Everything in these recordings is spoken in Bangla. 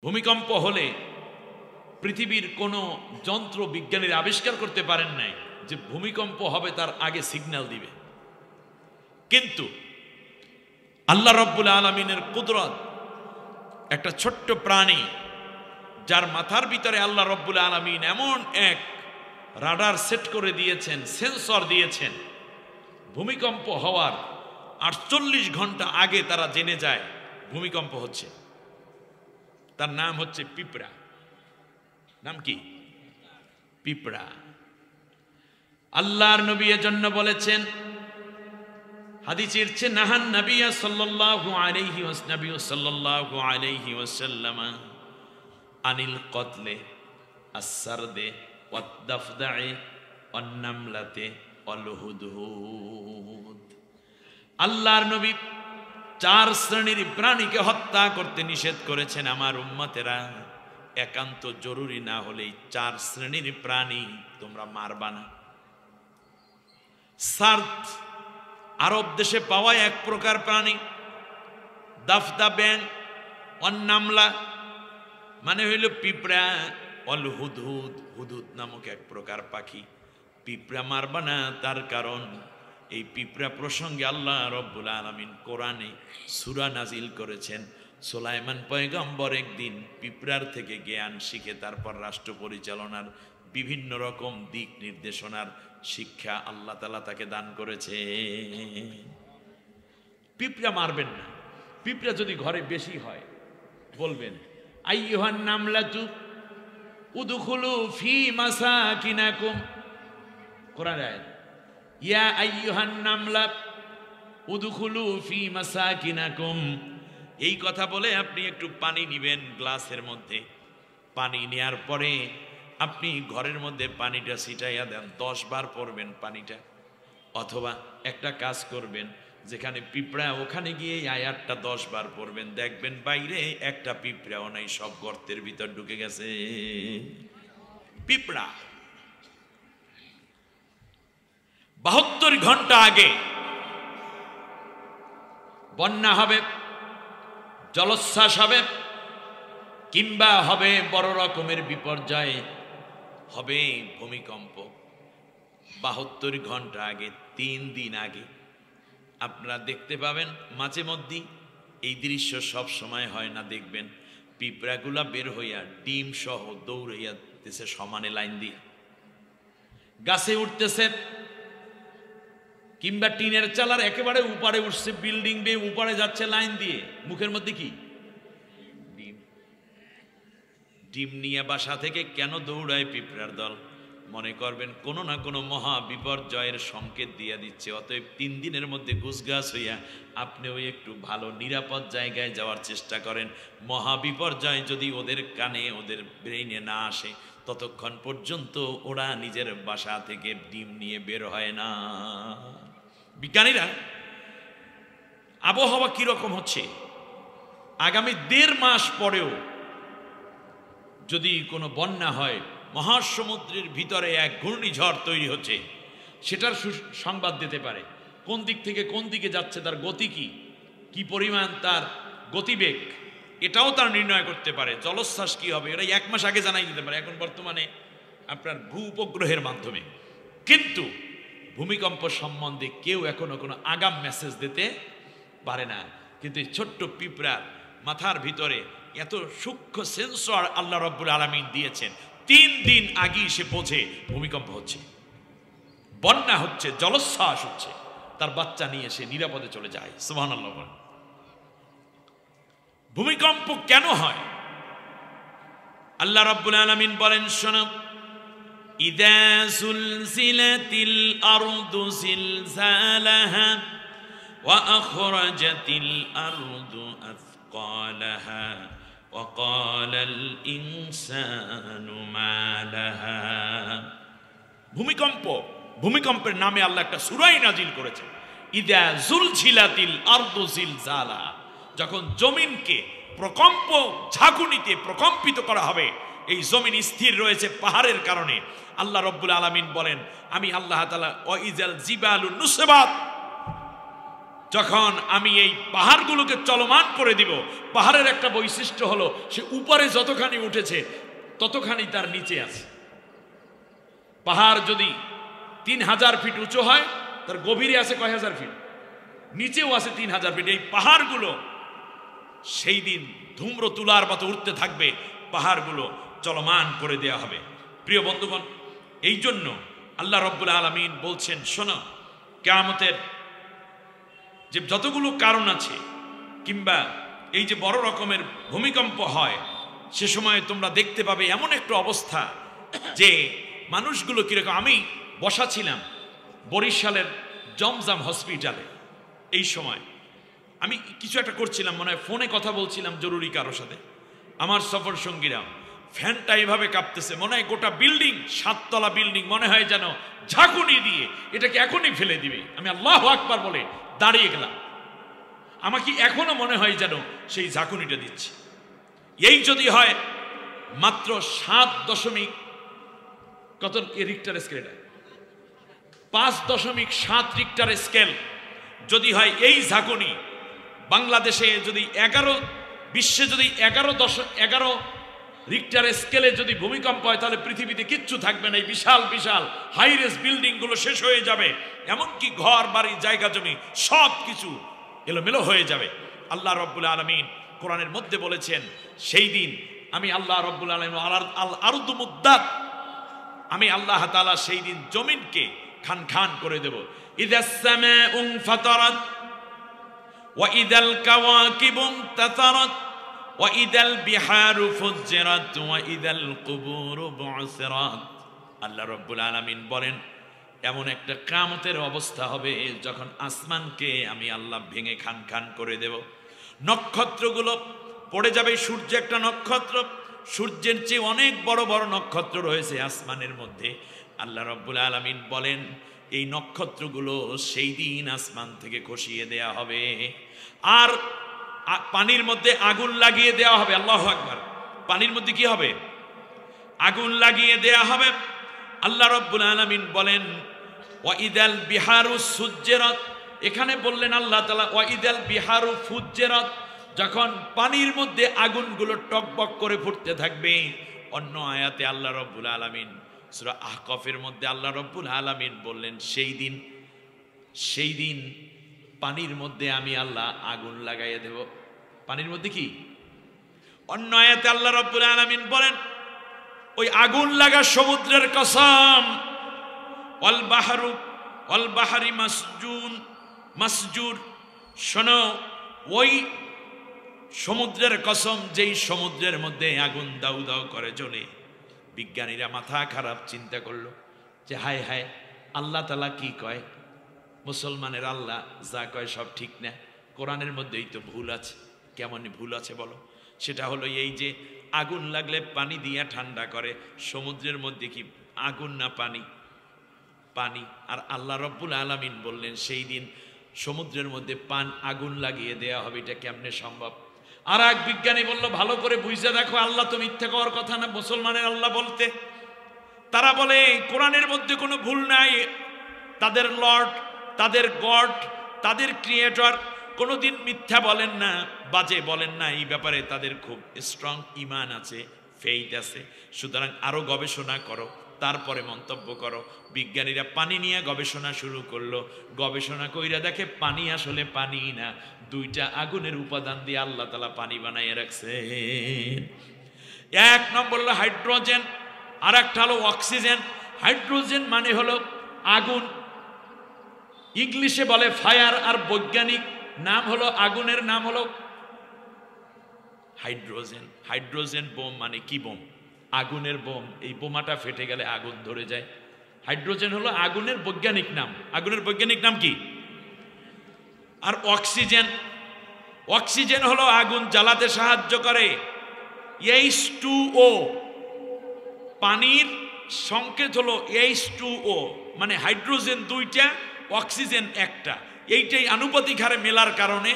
ভূমিকম্প হলে পৃথিবীর কোনো যন্ত্র বিজ্ঞানীরা আবিষ্কার করতে পারেন নাই যে ভূমিকম্প হবে তার আগে সিগন্যাল দিবে। কিন্তু আল্লাহ রাব্বুল আলামিনের কুদরত, একটা ছোট্ট প্রাণী যার মাথার ভিতরে আল্লাহ রাব্বুল আলামিন এমন এক রাডার সেট করে দিয়েছেন, সেন্সর দিয়েছেন, ভূমিকম্প হওয়ার 48 ঘন্টা আগে তারা জেনে যায় ভূমিকম্প হচ্ছে। তার নাম হচ্ছে পিঁপড়া। নাম কি? পিঁপড়া। আল্লাহর নবী এর জন্য বলেছেন, হাদিসের চেয়ে নাহান নবী সাল্লাল্লাহু আলাইহি ওয়াসাল্লাম আনিল কতলে আসসারদে ওয়াদ্দাফদায়ে ওয়ান্নামলাতে ওয়ালহুদহুদ। আল্লাহর নবী 4 শ্রেণীর প্রাণীকে হত্যা করতে নিষেধ করেছেন। আমার উম্মতেরা, একান্ত জরুরি না হলে 4 শ্রেণীর প্রাণী তোমরা মারবা না। সার্দ, আরব দেশে পাওয়া এক প্রকার প্রাণী। দাফদা ব্যাং, অন্নামলা মানে হইল পিঁপড়া, অল হুদহুদ, হুদহুদ নামক এক প্রকার পাখি। পিঁপড়া মারবা না, তার কারণ এই পিঁপড়া প্রসঙ্গে আল্লাহ রব্বুল আলামিন কোরআনে সূরা নাজিল করেছেন। সুলাইমান পয়গম্বর একদিন পিঁপড়ার থেকে জ্ঞান শিখে তারপর রাষ্ট্র পরিচালনার বিভিন্ন রকম দিক নির্দেশনার শিক্ষা আল্লাহ তাআলা তাকে দান করেছে। পিঁপড়া মারবেন না। পিঁপড়া যদি ঘরে বেশি হয় বলবেন, আইয়ুহান নামলাতু উদখুলু ফি মাসাকিনাকুম। কোরআন আয়াত, ইয়া আইয়ুহান নামলা উদখুলু ফি মাসাকিনাকুম। এই কথা বলে আপনি একটু পানি নিবেন গ্লাসের মধ্যে। পানি নেয়ার পরে আপনি ঘরের মধ্যে পানিটা ছিটাইয়া দেন, 10 বার পড়বেন পানিটা। অথবা একটা কাজ করবেন, যেখানে পিঁপড়া ওখানে গিয়ে আয়াতটা 10 বার পড়বেন, দেখবেন বাইরে একটা পিঁপড়াও নাই, সব গর্তের ভিতর ঢুকে গেছে। পিঁপড়া 72 ঘন্টা আগে বন্যা হবে, জলোচ্ছ্বাস হবে, কিংবা হবে বড় রকমের বিপর্যয়, হবে ভূমিকম্প। 72 ঘন্টা আগে, 3 দিন আগে আপনারা দেখতে পাবেন। মাঝে মধ্যে এই দৃশ্য সব সময় হয় না, দেখবেন পিঁপড়াগুলা বের হইয়া ডিম সহ দৌড়াইয়াতেছে, সমানে লাইন দিয়ে গাছে উঠতেছে, কিংবা টিনের চালার একেবারে উপরে উঠছে, বিল্ডিং বেয়ে উপরে যাচ্ছে লাইন দিয়ে, মুখের মধ্যে কি ডিম। ডিম নিয়ে বাসা থেকে কেন দৌড়ায় পিঁপড়ার দল? মনে করবেন কোনো না কোনো মহা বিপর্যয়ের সংকেত দিয়ে দিচ্ছে। অতএব 3 দিনের মধ্যে গুছগাছ হইয়া আপনিও একটু ভালো নিরাপদ জায়গায় যাওয়ার চেষ্টা করেন। মহা বিপর্যয় যদি ওদের কানে, ওদের ব্রেইনে না আসে, ততক্ষণ পর্যন্ত ওরা নিজের বাসা থেকে ডিম নিয়ে বের হয় না। বিজ্ঞানীরা আবহাওয়া কিরকম হচ্ছে, আগামী 1.5 মাস পরেও যদি কোনো বন্যা হয়, মহাসমুদ্রের ভিতরে এক ঘূর্ণিঝড় তৈরি হচ্ছে, সেটার সংবাদ দিতে পারে। কোন দিক থেকে কোন দিকে যাচ্ছে, তার গতি কি, কি পরিমাণ তার গতিবেগ, এটাও তার নির্ণয় করতে পারে। জলোচ্ছ্বাস কি হবে, এটা 1 মাস আগে জানাই দিতে পারে এখন বর্তমানে আপনার ভূ উপগ্রহের মাধ্যমে। কিন্তু ভূমিকম্প সম্বন্ধে কেউ এখনো কোনো আগাম মেসেজ দিতে পারে না। কিন্তু এই ছোট্ট পিঁপড়ার মাথার ভিতরে এত সূক্ষ্ম সেন্সর আল্লাহ রাব্বুল আলামিন দিয়েছেন, 3 দিন আগে সে বোঝে ভূমিকম্প হচ্ছে, বন্যা হচ্ছে, জলোচ্ছ্বাস হচ্ছে, তার বাচ্চা নিয়ে সে নিরাপদে চলে যায়। সুবহানাল্লাহ। ভূমিকম্প কেন হয়? আল্লাহ রাব্বুল আলামিন বলেন, শোনো, ইযা যুলজিলাতিল আরদু জিলজালাহা ওয়া আখরাজাতিল আরদু আথকালাহা ওয়া ক্বালাল ইনসানু মা লাহা। ভূমিকম্প, ভূমিকম্পের নামে আল্লাহ একটা সূরাই নাজিল করেছেন। ইযা যুলজিলাতিল আরদু জিলজালা, যখন জমিনকে প্রকম্প ঝাঁকুনিতে প্রকম্পিত করা হবে। এই জমিন স্থির রয়েছে পাহাড়ের কারণে। আল্লাহ রাব্বুল আলামিন বলেন, আমি আল্লাহ তাআলা ওয়া ইজাল জিবালু নুসিবাত, যখন আমি এই পাহাড়গুলোকে চলমান করে দিব, পাহাড়ের একটা বৈশিষ্ট্য হলো সে উপরে যতখানি উঠেছে ততখানি তার নিচে আছে। পাহাড় যদি 3000 ফিট উঁচু হয়, তার গভীরে আছে কয় হাজার ফিট, নিচেও আছে 3000 ফিট। এই পাহাড়গুলো সেই দিন ধূম্র তুলার মতো উঠতে থাকবে, পাহাড়গুলো চলমান করে দেয়া হবে। প্রিয় বন্ধুগণ, এই জন্য আল্লাহ রাব্বুল আলামিন বলছেন, শোনো, কিয়ামতের যে যতগুলো কারণ আছে, কিংবা এই যে বড় রকমের ভূমিকম্প হয়, সে সময় তোমরা দেখতে পাবে এমন একটা অবস্থা যে মানুষগুলো কিরকম। আমি বসা ছিলাম বরিশালের জমজম হসপিটালে, এই সময় আমি কিছু একটা করছিলাম, মনে হয় ফোনে কথা বলছিলাম জরুরি কারোর সাথে। আমার সফর সঙ্গীরা ফ্যানটা এইভাবে কাঁপতেছে, মনে হয় গোটা বিল্ডিং, 7 তলা বিল্ডিং, মনে হয় যেন ঝাঁকুনি দিয়ে এটাকে এখনই ফেলে দিবে। আমি আল্লাহু আকবার বলে দাঁড়িয়ে গেলাম। আমাকে এখনো মনে হয় যেন সেই ঝাঁকুনিটা দিচ্ছে। এই যদি হয় মাত্র 7 কত রিক্টার স্কেল, 5.7 রিক্টার স্কেল যদি হয় এই ঝাঁকুনি, বাংলাদেশে যদি 11, বিশ্বে যদি 11 রিক্টার স্কেলে যদি ভূমিকম্প হয়, তাহলে পৃথিবীতে কিচ্ছু থাকবে না। এই বিশাল বিশাল হাইরেস বিল্ডিং গুলো শেষ হয়ে যাবে, এমনকি ঘর বাড়ি জায়গা জমি সব কিছু এলোমেলো হয়ে যাবে। আল্লাহ রাব্বুল আলামিন কোরআনের মধ্যে বলেছেন, সেই দিন আমি আল্লাহ রাব্বুল আলামিন আল আরদু মুদ্দাত, আমি আল্লাহ তাআলা সেই দিন জমিনকে খান খান করে দেব। ইযাস সামাউ ফাতারাত ওয়া ইযাল কাওয়াকিবু তাতারাত ওয়া ইযাল বিহারু ফুজ্জিরাত ওয়া ইযাল কুবুরু বু'সিরাত। আল্লাহ রাব্বুল আলামিন বলেন, এমন একটা কিয়ামতের অবস্থা হবে যখন আসমানকে আমি আল্লাহ ভেঙে খান খান করে দেব। নক্ষত্রগুলো পড়ে যাবে। সূর্য একটা নক্ষত্র, সূর্যের চেয়ে অনেক বড় বড় নক্ষত্র রয়েছে আসমানের মধ্যে। আল্লাহ রাব্বুল আলামিন বলেন, এই নক্ষত্রগুলো সেই দিন আসমান থেকে খসিয়ে দেয়া হবে, আর পানির মধ্যে আগুন লাগিয়ে দেওয়া হবে। আল্লাহু আকবার। পানির মধ্যে কি হবে? আগুন লাগিয়ে দেয়া হবে। আল্লাহ রাব্বুল আলামিন বলেন, ওয়া ইদাল বিহারু সুজ্জিরাত, এখানে বললেন আল্লাহ তাআলা ওয়া ইদাল বিহারু ফুজ্জিরাত, যখন পানির মধ্যে আগুনগুলো টকবক করে ফুটতে থাকবে। অন্য আয়াতে আল্লাহ রাব্বুল আলামিন সূরা আহকাফের মধ্যে আল্লাহ রাব্বুল আলামিন বললেন, সেই দিন পানির মধ্যে আমি আল্লাহ আগুন লাগাইয়া দেব। পানির মধ্যে কি? অন্য আয়াতে আল্লাহ রাব্বুল আলামিন বলেন, ওই আগুন লাগা সমুদ্রের কসম, ওয়াল বাহরি মাসজুর, শোনো, ওই সমুদ্রের কসম, যেই সমুদ্রের মধ্যে আগুন দাউ দাউ করে জ্বলে। বিজ্ঞানীরা মাথা খারাপ চিন্তা করলো যে হায় হায়, আল্লাহ তাআলা কি কয়? মুসলমানের আল্লাহ যা কয় সব ঠিক না, কোরআনের মধ্যেই তো ভুল আছে। কেমন ভুল আছে বলো? সেটা হলো এই যে আগুন লাগলে পানি দিয়া ঠান্ডা করে, সমুদ্রের মধ্যে কি আগুন না পানি? পানি। আর আল্লাহ রাব্বুল আলামিন বললেন সেই দিন সমুদ্রের মধ্যে আগুন লাগিয়ে দেয়া হবে। এটা কেমনে সম্ভব? আর এক বিজ্ঞানী বলল, ভালো করে বুঝে দেখো, আল্লাহ তো মিথ্যা কওয়ার কথা না মুসলমানের আল্লাহ বলতে। তারা বলে কোরআনের মধ্যে কোনো ভুল নাই, তাদের লর্ড, তাদের গড, তাদের ক্রিয়েটর কোনোদিন মিথ্যা বলেন না, বাজে বলেন না। এই ব্যাপারে তাদের খুব স্ট্রং ঈমান আছে, ফেইথ আছে। সুতরাং আরো গবেষণা করো, তারপরে মন্তব্য করো। বিজ্ঞানীরা পানি নিয়ে গবেষণা শুরু করলো। গবেষণা কইরা দেখে পানি আসলে পানি না, 2টা আগুনের উপাদান দিয়ে আল্লাহ তাআলা পানি বানাইয়া রাখছে। এক নম্বর হলো হাইড্রোজেন, আর একটা হলো অক্সিজেন। হাইড্রোজেন মানে হলো আগুন, ইংলিশে বলে ফায়ার, আর বৈজ্ঞানিক নাম হলো আগুনের নাম হলো হাইড্রোজেন। হাইড্রোজেন বোম মানে কি বোম? আগুনের বোম। এই বোমাটা ফেটে গেলে আগুন ধরে যায়। হাইড্রোজেন হলো আগুনের বৈজ্ঞানিক নাম। আগুনের বৈজ্ঞানিক নাম কি? আর অক্সিজেন হলো আগুন জ্বালাতে সাহায্য করে। H2O, পানির সংকেত হলো H2O, মানে হাইড্রোজেন 2টা, অক্সিজেন 1টা। এইটাই আনুপাতিক হারে মেলার কারণে,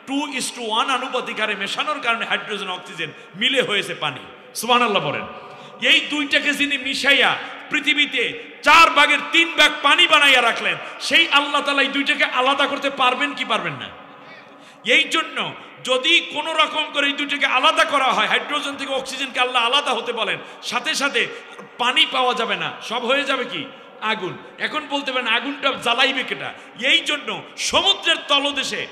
2:1 আনুপাতিক হারে মেশানোর কারণে হাইড্রোজেন অক্সিজেন মিলে হয়েছে পানি। সুবহানাল্লাহ বলেন। এই 2টাকে যিনি মিশাইয়া পৃথিবীতে 4 ভাগের 3 ভাগ পানি বানাইয়া রাখলেন, সেই আল্লাহ তাআলা এই দুইটাকে আলাদা করতে পারবেন কি পারবেন না? এই জন্য যদি কোনো রকম করে এই দুইটাকে আলাদা করা হয়, হাইড্রোজেন থেকে অক্সিজেনকে আল্লাহ আলাদা হতে বলেন, সাথে সাথে পানি পাওয়া যাবে না, সব হয়ে যাবে কি আগুন। এখন বলতে পারেন আগুনটা জ্বালাইবে কেটা? এই জন্য সমুদ্রের তলদেশে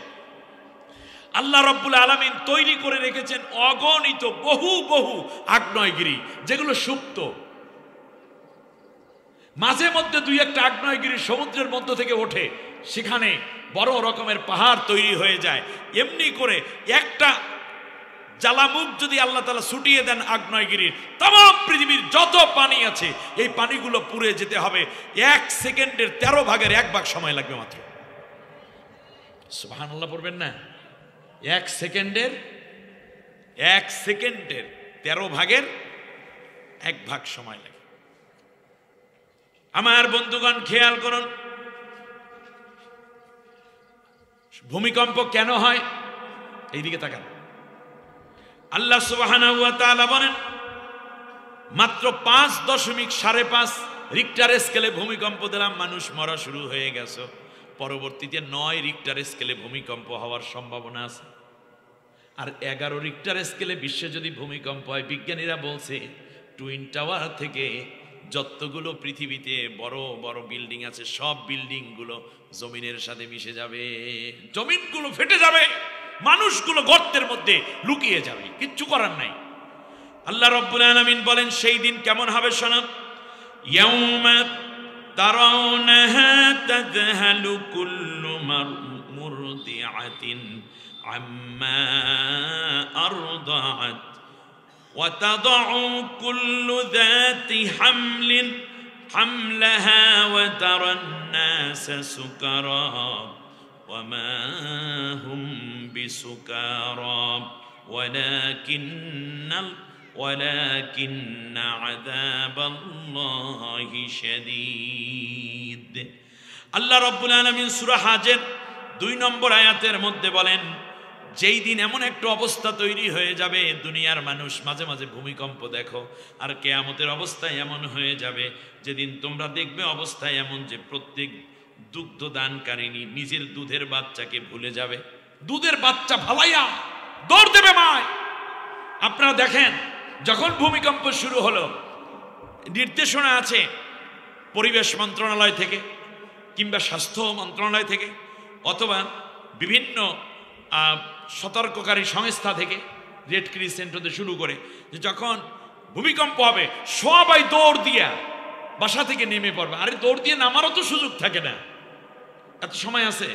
আল্লাহ রাব্বুল আলামিন তৈরি করে রেখেছেন অগণিত বহু বহু আগ্নেয়গিরি, যেগুলো সুপ্ত। মাঝে মধ্যে 2-1টা আগ্নেয়গিরি সমুদ্রের মধ্য থেকে ওঠে, সেখানে বড় রকমের পাহাড় তৈরি হয়ে যায়। এমনি করে একটা জ্বালামুখ যদি আল্লাহ তাআলা ছুটিয়ে দেন আগ্নেয়গিরির, तमाम পৃথিবীর যত পানি আছে এই পানিগুলো পুড়ে যেতে হবে 1 সেকেন্ডের 13 ভাগের 1 ভাগ সময় লাগবে মাত্র। সুবহানাল্লাহ পড়বেন না? 1 সেকেন্ডের 13 ভাগের 1 ভাগ সময় লাগে। আমার বন্ধুগণ খেয়াল করুন, ভূমিকম্প কেন হয়? এইদিকে তাকান। আল্লাহ সুবহানাহু ওয়া তাআলা বলেন মাত্র 5.5 রিক্টার স্কেলে ভূমিকম্প দিলাম, মানুষ মরা শুরু হয়ে গেছে। পরবর্তীতে 9 রিক্টার স্কেলে ভূমিকম্প হওয়ার সম্ভাবনা আছে। আর 11 রিক্টার স্কেলে বিশ্বে যদি ভূমিকম্প হয়, বিজ্ঞানীরা বলছে টুইন টাওয়ার থেকে যতগুলো পৃথিবীতে বড় বড় বিল্ডিং আছে সব বিল্ডিংগুলো জমিনের সাথে মিশে যাবে, জমিনগুলো ফেটে যাবে, মানুষগুলো গর্তের মধ্যে লুকিয়ে যাবে, কিচ্ছু করার নাই। আল্লাহ রাব্বুল আলামিন বলেন সেই দিন কেমন হবে শোনো। ইয়াউমা তারাউনাহা তাযহালু কুল্লু মুরদিআতিন আম্মা আরদাআত ওয়া তাদউ কুল্লু যাতি হামলিন হামলাহা ওয়া তারান নাসা সুকারা ওয়া মা হুম বিসুকারা ولكن عذاب الله شديد। আল্লাহ রাব্বুল আলামিন সূরা হাজের 2 নম্বর আয়াতের মধ্যে বলেন যেই দিন এমন একটা অবস্থা তৈরি হয়ে যাবে, দুনিয়ার মানুষ মাঝে মাঝে ভূমিকম্প দেখো, আর কিয়ামতের অবস্থা এমন হয়ে যাবে যেদিন তোমরা দেখবে অবস্থা এমন যে প্রত্যেক দুগ্ধ দানকারিনী নিজের দুধের বাচ্চাকে ভুলে যাবে, দুধের বাচ্চা ফালাইয়া দৌড় দেবে মায়। আপনারা দেখেন যখন ভূমিকম্প শুরু হলো, নির্দেশনা আছে পরিবেশ মন্ত্রণালয় থেকে কিংবা স্বাস্থ্য মন্ত্রণালয় থেকে অথবা বিভিন্ন সতর্ককারী সংস্থা থেকে, রেড ক্রিসেন্ট হতে শুরু করে, যে যখন ভূমিকম্প হবে সবাই দৌড় দিয়া বাসা থেকে নেমে পড়বে। আরে দৌড় দিয়ে নামারও তো সুযোগ থাকে না, এত সময় আছে?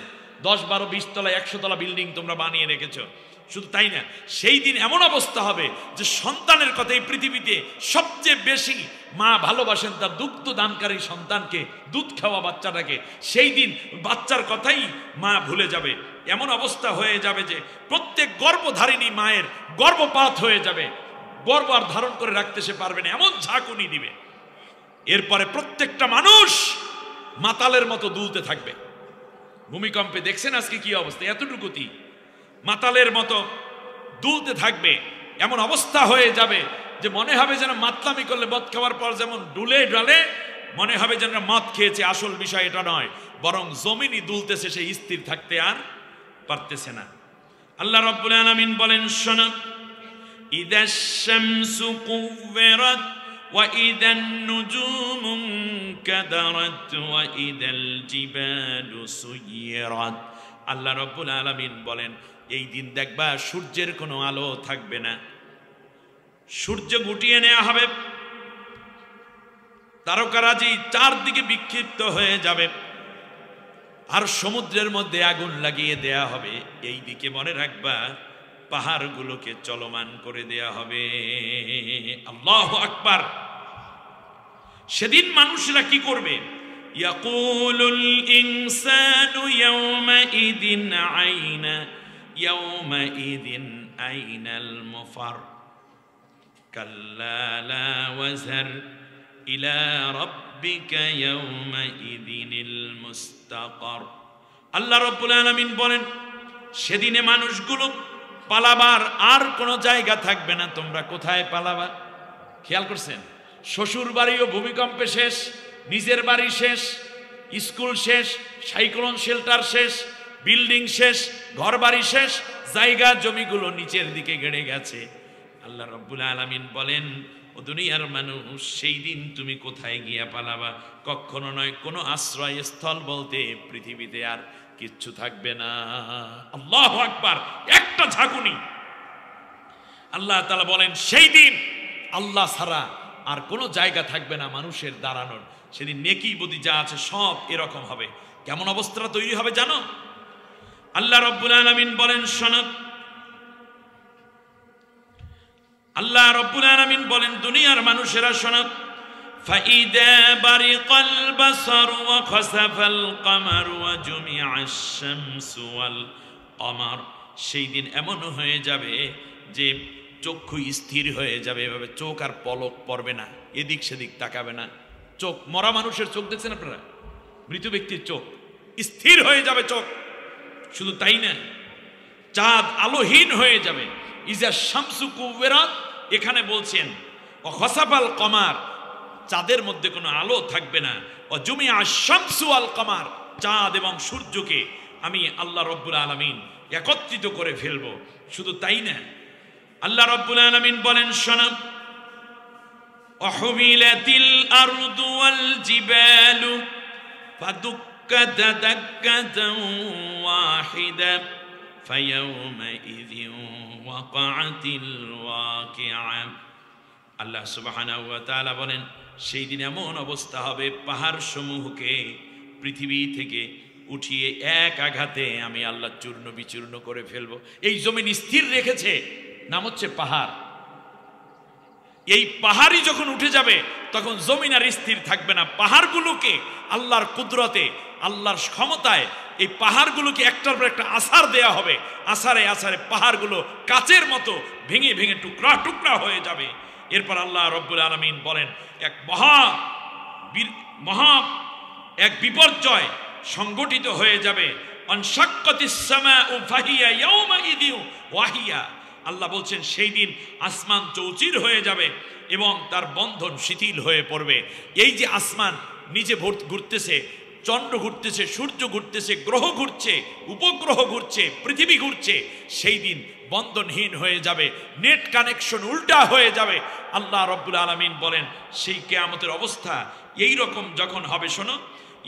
10, 12, 20 তলা 100 তলা বিল্ডিং তোমরা বানিয়ে রেখেছো। শুধু তাই না, সেই দিন এমন অবস্থা হবে যে সন্তানের কথা এই পৃথিবীতে সবচেয়ে বেশি মা ভালোবাসেন তার দুগ্ধ দানকারী সন্তানকে, দুধ খাওয়া বাচ্চাটাকে। সেই দিন বাচ্চার কথাই মা ভুলে যাবে। এমন অবস্থা হয়ে যাবে যে প্রত্যেক গর্ভধারিণী মায়ের গর্ভপাত হয়ে যাবে, গর্ভ আর ধারণ করে রাখতে সে পারবে না, এমন ঝাঁকুনি দিবে। এরপরে প্রত্যেকটা মানুষ মাতালের মতো দুলতে থাকবে। ভূমিকম্পে দেখছেন আজকে কি অবস্থা, এতটুকুতি মাতালের মতো দুলতে থাকবে। এমন অবস্থা হয়ে যাবে যে মনে হবে যেন মাতলামি করলে মদ খাওয়ার পর যেমন ডুলে ডালে, মনে হবে যেন মদ খেয়েছে। আসল বিষয় এটা নয়, বরং জমিনই দুলতেছে, সে স্থির থাকতে আর পারতেছে না। আল্লাহ রাব্বুল আলামিন বলেন শোনো, ইদাশ শামসু কুওয়িরাত ওয়া ইদান নুজুমু কাদারাত ওয়া ইদাল জিবালু সুয়িরাত। আল্লাহ রাব্বুল আলামিন বলেন এই দিন দেখবা সূর্যের কোনো আলো থাকবে না, সূর্য গুটিয়ে নেওয়া হবে, তারকারাজি চারদিকে বিক্ষিপ্ত হয়ে যাবে, আর সমুদ্রের মধ্যে আগুন লাগিয়ে দেয়া হবে। এই দিকে মনে রাখবা পাহাড়গুলোকে চলমান করে দেয়া হবে। আল্লাহু আকবার। সেদিন মানুষরা কি করবে? ইয়াকুলুল ইনসানু ইয়াওমাইদিন আইনা ইয়াওমাইদিন আইনাল মুফার কাল্লা লা ওয়াজার ইলা রাব্বিকা ইয়াওমাইদিনিল মুস্তাকার। আল্লাহ রাব্বুল আলামিন বলেন সেদিনে মানুষগুলো পালাবার আর কোনো জায়গা থাকবে না। তোমরা কোথায় পালাবা? খেয়াল করছেন? শ্বশুর বাড়িও ভূমিকম্পে শেষ, নিজের বাড়ি শেষ, স্কুল শেষ, সাইক্লোন শেল্টার শেষ, বিল্ডিং শেষ, ঘর বাড়ি শেষ, জায়গা জমিগুলো নিচের দিকে গেড়ে গেছে। আল্লাহ রাব্বুল আলামিন বলেন, ও দুনিয়ার মানুষ, সেই দিন তুমি কোথায় গিয়া পালাবা? কখনো নয়, কোনো আশ্রয়স্থল বলতে পৃথিবীতে আর কিচ্ছু থাকবে না। আল্লাহু আকবার, একটা ঝাঁকুনি। আল্লাহ তাআলা বলেন সেই দিন আল্লাহ ছাড়া আর কোনো জায়গা থাকবে না মানুষের দাঁড়ানোর। সেদিন নেকি বদি যা আছে সব এরকম হবে। কেমন অবস্থা তৈরি হবে জানো? আল্লাহ রাব্বুল আলামিন বলেন, শোনো, আল্লাহ রাব্বুল আলামিন বলেন, দুনিয়ার মানুষেরা শোনো, ফাইদা বারিকাল বাসারু ওয়া খাসাফাল কামারু ওয়া জুমিআশ শামসু ওয়াল কমার। সেই দিন এমন হয়ে যাবে যে চক্ষু স্থির হয়ে যাবে, এভাবে চোখ আর পলক পড়বে না, এদিক সেদিক তাকাবে না। চোখ, মরা মানুষের চোখ দেখছেন আপনারা? মৃত ব্যক্তির চোখ স্থির হয়ে যাবে চোখ। শুধু তাই না, চাঁদ আলোহীন হয়ে যাবে। ইজা শামসু কুওয়ারাত, এখানে বলছেন ও খাসাফাল কমার, চাঁদের মধ্যে কোনো আলো থাকবে না। ও জুমিআশ শামসু ওয়াল কমার, চাঁদ এবং সূর্যকে আমি আল্লাহ রাব্বুল আলামিন একত্রিত করে ফেলবো। শুধু তাই না, আল্লাহ রাব্বুল আলামিন বলেন, শোনো, ওয়াহুমিলাতিল আরদু ওয়াল জিবালু ফাদুক্কাতা দাক্কাতান ওয়াহিদা ফায়াউমাইযিন ওয়াকাআতিল ওয়াকিআ। আল্লাহ সুবহানাহু ওয়া তাআলা বলেন, সেই দিন এমন অবস্থা হবে, পাহাড় সমূহকে পৃথিবী থেকে উঠিয়ে এক আঘাতে আমি আল্লাহ চূর্ণ বিচূর্ণ করে ফেলবো। এই জমিন স্থির রেখেছে, নাম হচ্ছে পাহাড়। এই পাহাড়ই যখন উঠে যাবে তখন জমিন আর স্থির থাকবে না। পাহাড়গুলোকে আল্লাহর কুদরতে, আল্লাহর ক্ষমতায় এই পাহাড়গুলোকে একটার পর একটা আছাড় দেয়া হবে। আছাড়ে আছাড়ে পাহাড়গুলো কাচের মতো ভেঙে ভেঙে টুকরা টুকরা হয়ে যাবে। এরপর আল্লাহ রাব্বুল আলামিন বলেন, এক মহা এক বিপর্যয় সংগঠিত হয়ে যাবে। আনশাক্কাতিস সামাউ ফাহিয়া ইয়াউমাইযিন ওয়াহিয়া। আল্লাহ বলছেন সেই দিন আসমান চৌচির হয়ে যাবে এবং তার বন্ধন শিথিল হয়ে পড়বে। এই যে আসমান নিচে ঘুরতেছে, চন্দ্র ঘুরতেছে, সূর্য ঘুরতেছে, গ্রহ ঘুরছে, উপগ্রহ ঘুরছে, পৃথিবী ঘুরছে, সেই দিন বন্ধনহীন হয়ে যাবে, নেট কানেকশন উল্টা হয়ে যাবে। আল্লাহ রাব্বুল আলামিন বলেন, সেই কিয়ামতের অবস্থা এই রকম যখন হবে, শোনো,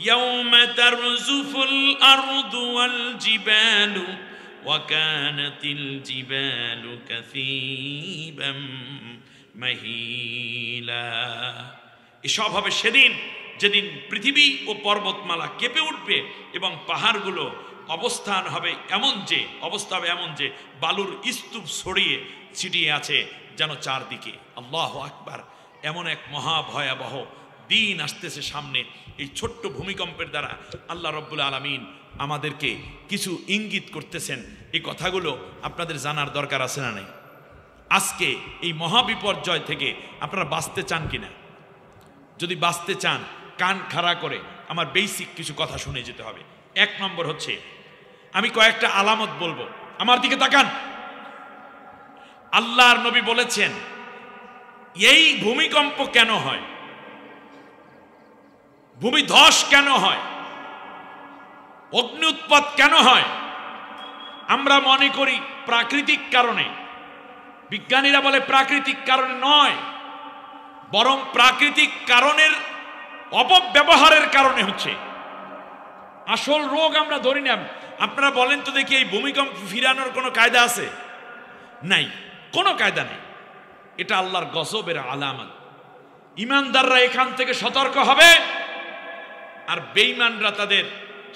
ইয়াউমা তারজুফুল আরদু ওয়াল জিবালু ওয়া কানাতিল জিবালু কাসীবাম মাহিলা। এসব হবে সেদিন, যেদিন পৃথিবী ও পর্বতমালা কেঁপে উঠবে এবং পাহাড়গুলো অবস্থা হবে এমন যে বালুর স্তূপ ছড়িয়ে ছিটিয়ে আছে যেন চারদিকে। আল্লাহু আকবার, এমন এক মহা ভয়াবহ দিন আসতেছে সামনে। এই ছোট্ট ভূমিকম্পের দ্বারা আল্লাহ রাব্বুল আলামিন আমাদেরকে কিছু ইঙ্গিত করতেছেন। এই কথাগুলো আপনাদের জানার দরকার আছে না নাই? আজকে এই মহাবিপর্যয় থেকে আপনারা বাঁচতে চান কিনা? যদি বাঁচতে চান, কান খাড়া করে আমার বেসিক কিছু কথা শুনে যেতে হবে। এক নম্বর হচ্ছে, আমি কয়েকটা আলামত বলবো, আমার দিকে তাকান। আল্লাহর নবী বলেছেন, এই ভূমিকম্প কেন হয়, ভূমিধস কেন হয়, অগ্নি উৎপাত কেন হয়? আমরা মনে করি প্রাকৃতিক কারণে। বিজ্ঞানীরা বলে প্রাকৃতিক কারণে নয়, বরং প্রাকৃতিক কারণের অপব্যবহারের কারণে হচ্ছে। আসল রোগ আমরা ধরি না। আপনারা বলেন তো দেখি, এই ভূমিকম্প ফিরানোর কোনো কায়দা আছে? নাই, কোনো কায়দা নেই। এটা আল্লাহর গজবের আলামত। ইমানদাররা এখান থেকে সতর্ক হবে, আর বেঈমানরা তাদের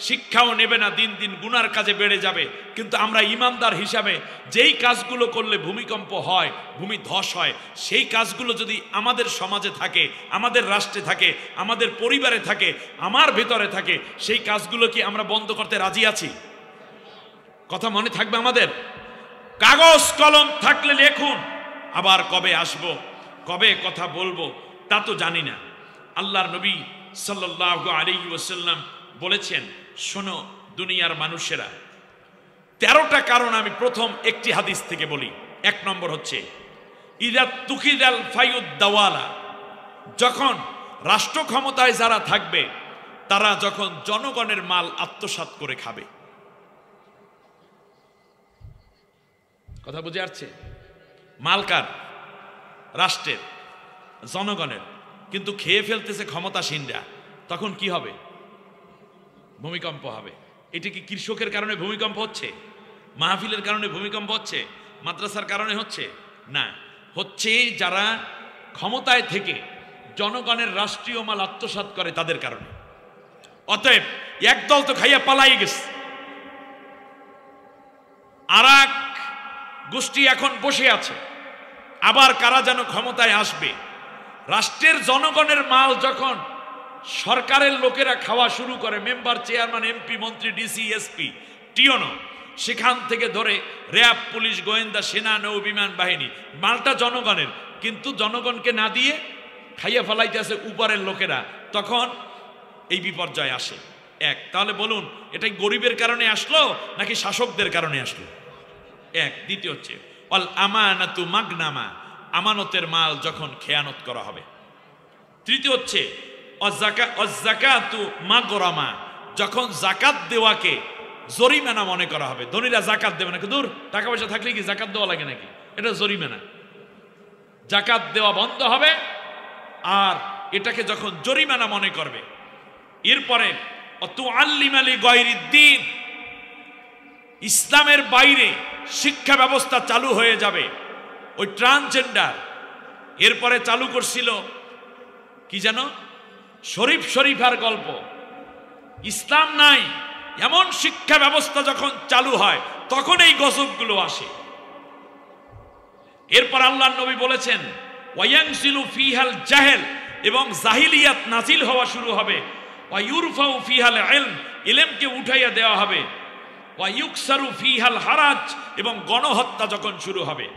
শিক্ষাও নেবে না, দিন দিন গুনার কাজে বেড়ে যাবে। কিন্তু আমরা ইমানদার হিসাবে যেই কাজগুলো করলে ভূমিকম্প হয়, ভূমিধস হয়, সেই কাজগুলো যদি আমাদের সমাজে থাকে, আমাদের রাষ্ট্রে থাকে, আমাদের পরিবারে থাকে, আমার ভিতরে থাকে, সেই কাজগুলো কি আমরা বন্ধ করতে রাজি আছি? কথা মনে থাকবে আমাদের? কাগজ কলম থাকলে লেখুন। আবার কবে আসব, কবে কথা বলবো তা তো জানি না। আল্লাহর নবী সাল্লাল্লাহু আলাইহি ওয়াসাল্লাম বলেছেন, শোনো দুনিয়ার মানুষেরা, 13টা কারণ আমি প্রথম একটি হাদিস থেকে বলি। এক নম্বর হচ্ছে, ইদা তুকিদাল ফায়ুদ দাওয়ালা, যখন রাষ্ট্র ক্ষমতায় যারা থাকবে তারা যখন জনগণের মাল আত্মসাৎ করে খাবে। কথা বুঝে আসছে? মাল কার? রাষ্ট্রের, জনগণের, কিন্তু খেয়ে ফেলতেছে ক্ষমতাসীনরা। তখন কি হবে? ভূমিকম্প হবে। এটা কি কৃষকের কারণে ভূমিকম্প হচ্ছে? মাহফিলের কারণে ভূমিকম্প হচ্ছে? মাদ্রাসার কারণে হচ্ছে? না, হচ্ছে যারা ক্ষমতায় থেকে জনগণের রাষ্ট্রীয় মাল আত্মসাৎ করে তাদের কারণে। অতএব একদল তো খাইয়া পালাই গেছে, আর এক গোষ্ঠী এখন বসে আছে। আবার কারা যেন ক্ষমতায় আসবে। রাষ্ট্রের জনগণের মাল যখন সরকারের লোকেরা খাওয়া শুরু করে, মেম্বার, চেয়ারম্যান, এমপি, মন্ত্রী, ডিসি, এসপি, টিওনো, সেখান থেকে ধরে র্যাব, পুলিশ, গোয়েন্দা, সেনা, নৌ বিমান বাহিনী, মালটা জনগণের, কিন্তু জনগণকে না দিয়ে খাইয়া ফেলাইতেছে উপরের লোকেরা। তখন এই বিপর্যয় আসে। এক, তাহলে বলুন এটা গরিবের কারণে আসলো নাকি শাসকদের কারণে আসলো? এক। দ্বিতীয় হচ্ছে অল আমানাতু মাগনামা, আমানতের মাল যখন খেয়ানত করা হবে। তৃতীয় হচ্ছে অজাকাতু মাগরামা, যখন জাকাত দেওয়াকে জরিমানা মনে করা হবে। ধনীরা জাকাত দেবে নাকি, দূর, টাকা পয়সা থাকলে কি জাকাত দেওয়া লাগে নাকি? এটা জরিমানা। জাকাত দেওয়া বন্ধ হবে, আর এটাকে যখন জরিমানা মনে করবে। এরপরে তুআল্লিমালি গায়রিদ্দিন, ইসলামের বাইরে শিক্ষা ব্যবস্থা চালু হয়ে যাবে। ওই ট্রান্সজেন্ডার, এরপরে চালু করছিল কি যেন, শরীফার গল্প। ইসলাম নাই এমন শিক্ষা ব্যবস্থা যখন চালু হয় তখন এই গজবগুলো আসে। এরপর আল্লাহর নবী বলেছেন ওয়ায়ানজিলু ফিহাল জাহেল, এবং জাহিলিয়াত নাজিল হওয়া শুরু হবে। ওয়ায়ুরফাউ ফিহাল ইলম, ইলমকে উঠাইয়া দেওয়া হবে। ওয়ায়ুকসারু ফিহাল হারাজ, এবং গণহত্যা যখন শুরু হবে।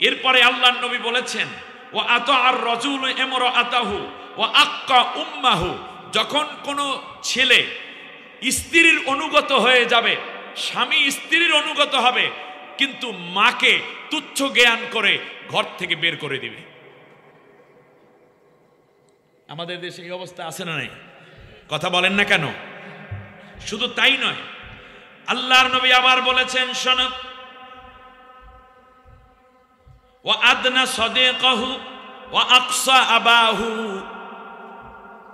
এরপরে আল্লাহর নবী বলেছেন ওয়া আতাআর রাজুলু ইমরাআতাহু ওয়া আক্কা উম্মাহু, যখন কোনো ছেলে স্ত্রীর অনুগত হয়ে যাবে, স্বামী স্ত্রীর অনুগত হবে, কিন্তু মাকে তুচ্ছ জ্ঞান করে ঘর থেকে বের করে দিবে। আমাদের দেশে এই অবস্থা আছে না নাই? কথা বলেন না কেন? শুধু তাই নয়, আল্লাহর নবী আবার বলেছেন, শোনো, ওয়া আদনা সাদিকাহু ওয়া আকসা আবাহু,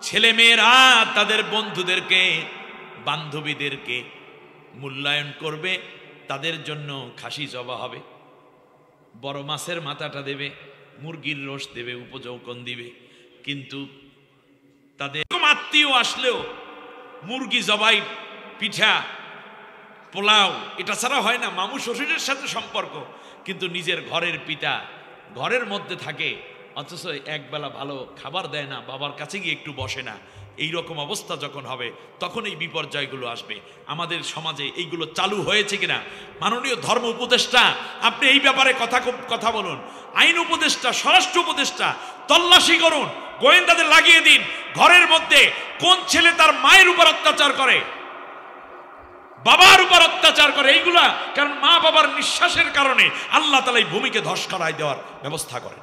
ছেলে মেয়েরা তাদের বন্ধুদেরকে, বান্ধবীদেরকে মূল্যায়ন করবে, তাদের জন্য খাসি জবা হবে, বড় মাছের মাথাটা দেবে, মুরগির রোস দেবে, উপযৌকন দিবে। কিন্তু তাদের আত্মীয় আসলেও মুরগি জবাই, পিঠা, পোলাও, এটা ছাড়া হয় না। মামু শ্বশুরের সাথে সম্পর্ক, কিন্তু নিজের ঘরের পিতা ঘরের মধ্যে থাকে, অথচ একবেলা ভালো খাবার দেয় না, বাবার কাছে গিয়ে একটু বসে না। এই রকম অবস্থা যখন হবে তখন এই বিপর্যয়গুলো আসবে। আমাদের সমাজে এইগুলো চালু হয়েছে কিনা? মাননীয় ধর্ম উপদেষ্টা, আপনি এই ব্যাপারে কথা বলুন। আইন উপদেষ্টা, স্বরাষ্ট্র উপদেষ্টা, তল্লাশি করুন, গোয়েন্দাদের লাগিয়ে দিন ঘরের মধ্যে কোন ছেলে তার মায়ের উপর অত্যাচার করে, বাবার উপর অত্যাচার করে, এইগুলা। কারণ মা বাবার নিঃশ্বাসের কারণে আল্লাহ তাআলা এই ভূমিকে ধস করায় দেওয়ার ব্যবস্থা করেন।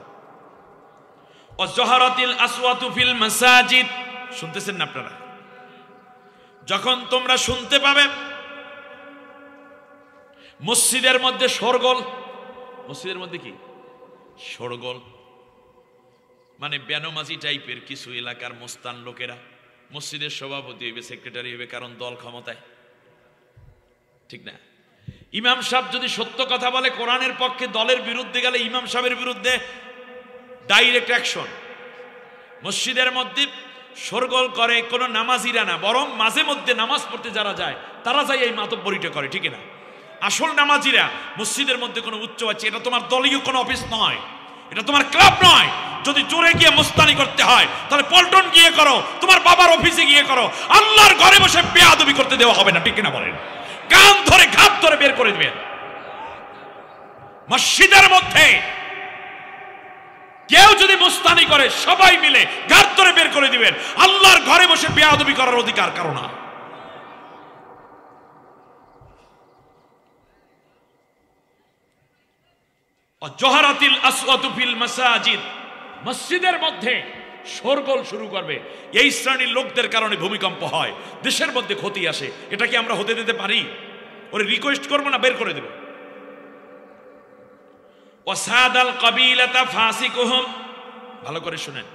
ওয়াজহারাতিল আসওয়াতু ফিল মাসাজিদ, শুনতেছেন না আপনারা? যখন তোমরা শুনতে পাবে মসজিদের মধ্যে শোরগোল, মসজিদের মধ্যে কি শোরগোল, মানে বেনমাজি টাইপের কিছু এলাকার মোস্তান লোকেরা মসজিদের সভাপতি হইবে, সেক্রেটারি হইবে, কারণ দল ক্ষমতায়, ঠিক না? ইমাম সাহেব যদি সত্য কথা বলে কোরআনের পক্ষে, দলের বিরুদ্ধে গেলে ইমাম সাহেবের বিরুদ্ধে ডাইরেক্ট অ্যাকশন। মসজিদের মধ্যে শোরগোল করে কোনো নামাজিরা না, বরং মাঝে মধ্যে নামাজ পড়তে যারা যায় তারা যাই এই মাতব্বরিটা করে, ঠিক না? আসল নামাজিরা মসজিদের মধ্যে কোনো উচ্চ আছে, এটা তোমার দলীয় কোনো অফিস নয়, এটা তোমার ক্লাব নয়। যদি জোরে গিয়ে মুস্তানি করতে হয় তাহলে পল্টন গিয়ে করো, তোমার বাবার অফিসে গিয়ে করো। আল্লাহর ঘরে বসে বেয়াদবি করতে দেওয়া হবে না, ঠিক না বলেন? কান ধরে ঘাত ধরে বের করে দিবেন। মসজিদের মধ্যে কেউ যদি মুস্তানি করে সবাই মিলে ঘাত ধরে বের করে দিবেন। আল্লাহর ঘরে বসে বেয়াদবি করার অধিকার কারো না। জোহারাতিল আসওয়াতু ফিল মাসাজিদ, মসজিদের মধ্যে শোরগোল শুরু করবে, এই শ্রেণীর লোকদের কারণে ভূমিকম্প হয়, দেশের মধ্যে ক্ষতি আসে, এটা কি আমরা হতে দিতে পারি? ওরে রিকোয়েস্ট করবো না বের করে দেব। ওয়াসাদাল কাবিলাতা ফাসিকুহুম, ভালো করে শুনেন,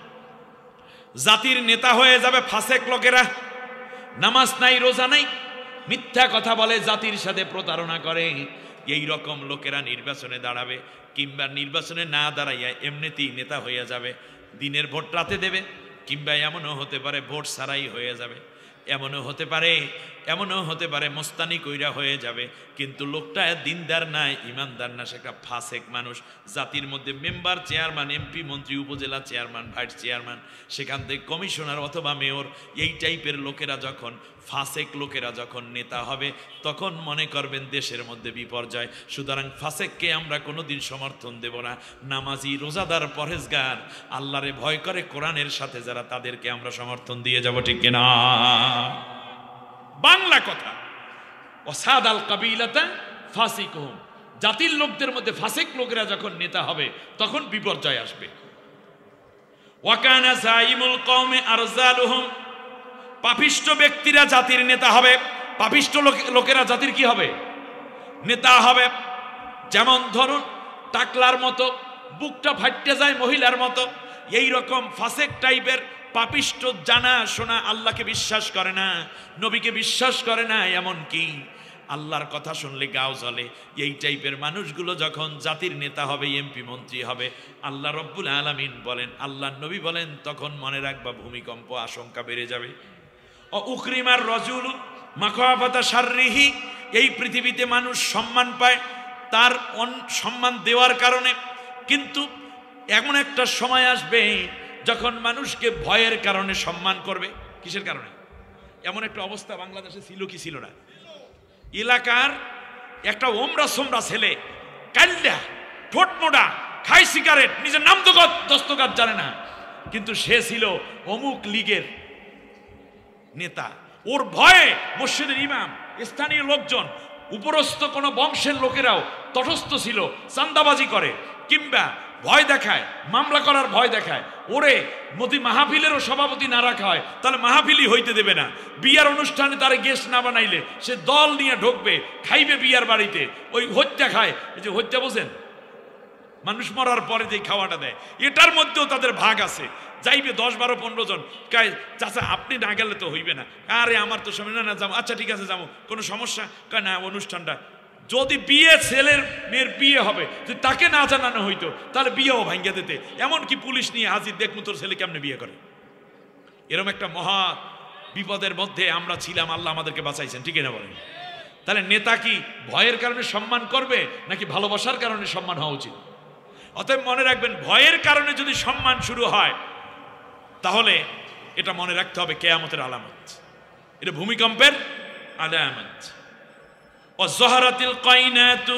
জাতির নেতা হয়ে যাবে ফাসেক লোকেরা, নামাজ নাই, রোজা নাই, মিথ্যা কথা বলে, জাতির সাথে প্রতারণা করে, এই রকম লোকেরা নির্বাচনে দাঁড়াবে, কিংবা নির্বাচনে না দাঁড়াইয়া এমনিতেই নেতা হয়ে যাবে। দিনের ভোট রাতে দেবে, কিংবা এমনও হতে পারে ভোট ছাড়াই হয়ে যাবে, এমনও হতে পারে মোস্তানি কইরা হয়ে যাবে, কিন্তু লোকটা দিনদার নাই, ইমানদার না, সে একটা ফাসেক মানুষ। জাতির মধ্যে মেম্বার, চেয়ারম্যান, এমপি, মন্ত্রী, উপজেলা চেয়ারম্যান, ভাইস চেয়ারম্যান, সেখান থেকে কমিশনার অথবা মেয়র, এই টাইপের লোকেরা যখন, ফাসেক লোকেরা যখন নেতা হবে, তখন মনে করবেন দেশের মধ্যে বিপর্যয়। সুতরাং ফাসেককে আমরা কোনোদিন সমর্থন দেব না। নামাজি, রোজাদার, পরহেজগার, আল্লাহরে ভয় করে, কোরআনের সাথে যারা, তাদেরকে আমরা সমর্থন দিয়ে যাব, ঠিক কিনা? বাংলা কথা, ওয়াসাদাল কাবিলাতা ফাসিকুহুম, জাতির লোকদের মধ্যে ফাসেক লোকেরা যখন নেতা হবে, তখন বিপর্যয় আসবে। ওয়াকানা সাইমুল কওমে আরজালুহুম, পাপিষ্ট ব্যক্তিরা জাতির নেতা হবে, পাপিষ্ট লোকেরা জাতির কি হবে? নেতা হবে। যেমন ধরুন টাকলার মতো বুকটা ফাটতে যায় মহিলার মতো, এই রকম ফাসেক টাইপের পাপিষ্ট, জানা শোনা, আল্লাহকে বিশ্বাস করে না, নবীকে বিশ্বাস করে না, এমন কি আল্লাহর কথা শুনলে গাও জ্বলে, এই টাইপের মানুষগুলো যখন জাতির নেতা হবে, এমপি, মন্ত্রী হবে, আল্লাহ রব্বুল আলামিন বলেন, আল্লাহ নবী বলেন, তখন মনে রাখবা ভূমিকম্প আশঙ্কা বেড়ে যাবে। উকরিমার রজুল মাখাফাতা শাররিহি, এই পৃথিবীতে মানুষ সম্মান পায় তার সম্মান দেওয়ার কারণে, কিন্তু এমন একটা সময় আসবে যখন মানুষকে ভয়ের কারণে সম্মান করবে। কিসের কারণে? এমন একটা অবস্থা বাংলাদেশে ছিল কি ছিল না? এলাকার একটা ওমরা সোমরা ছেলে, কাল্লা, ঠোঁট মোড়া, খাই সিগারেট, নিজের নাম দস্তকাত জানে না, কিন্তু সে ছিল অমুক লীগের নেতা। ওর ভয়ে মসজিদের ইমাম, স্থানীয় লোকজন, উপরস্থ কোনো বংশের লোকেরাও তটস্থ ছিল, চান্দাবাজি করে কিংবা ভয় দেখায়, মামলা করার ভয় দেখায়। ওরে মতি মাহফিলেরও সভাপতি না রাখা হয়, তাহলে মাহফিলই হইতে দেবে না। বিয়ার অনুষ্ঠানে তারে গেস্ট না বানাইলে সে দল নিয়ে ঢুকবে, খাইবে বিয়ার বাড়িতে, ওই হত্যা খায়। এই যে হত্যা বোঝেন, মানুষ মরার পরে যে খাওয়াটা দেয়, এটার মধ্যেও তাদের ভাগ আছে। যাইবে 10, 12, 15 জন, কয় চাচা আপনি না গেলে তো হইবে না, আরে আমার তো সময় না, যাবো, আচ্ছা ঠিক আছে যাবো, কোনো সমস্যা? কয় না, অনুষ্ঠানটা যদি বিয়ে, ছেলের মেয়ের বিয়ে হবে, যদি তাকে না জানানো হইতো তাহলে বিয়েও ভাঙ্গিয়ে দিতে, এমনকি পুলিশ নিয়ে হাজির, দেখমু তোর ছেলে কেমনে বিয়ে করে। এরকম একটা মহা বিপদের মধ্যে আমরা ছিলাম, আল্লাহ আমাদেরকে বাঁচাইছেন, ঠিক না বলেন? তাহলে নেতা কি ভয়ের কারণে সম্মান করবে নাকি ভালোবাসার কারণে সম্মান হওয়া উচিত? অতএব মনে রাখবেন, ভয়ের কারণে যদি সম্মান শুরু হয়, তাহলে এটা মনে রাখতে হবে কিয়ামতের আলামত, এটা ভূমিকম্পের আলামত। ওয়াজহারাতিল কায়নাতু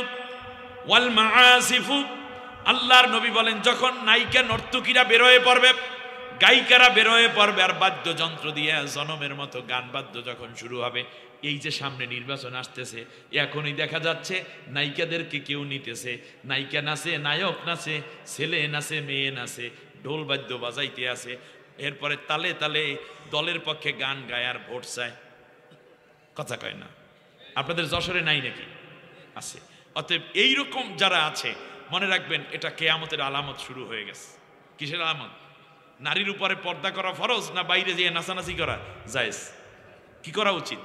ওয়াল মাআসিফু, আল্লাহর নবী বলেন, যখন নায়িকা নর্তকীরা বের হয়ে পড়বে, গায়িকারা বের হয়ে পড়বে, আর বাদ্যযন্ত্র দিয়ে জনমের মতো গান বাদ্য যখন শুরু হবে, এই যে সামনে নির্বাচন আসতেছে, এখনই দেখা যাচ্ছে নায়িকাদেরকে কেউ নিতেছে, নায়িকা নাচে, নায়ক নাচে, ছেলে নাচে, মেয়ে নাচে, ঢোল বাদ্য বাজাইতে আছে, এরপরে তালে তালে দলের পক্ষে গান গায় আর ভোট চায়। কথা কয় না? আপনাদের যশোরে নাই নাকি? আছে। অতএব এইরকম যারা আছে, মনে রাখবেন এটা কিয়ামতের আলামত শুরু হয়ে গেছে। কিসের আলামত? নারীর উপরে পর্দা করা ফরজ না বাইরে যেয়ে নাচানাচি করা জায়েজ? কি করা উচিত?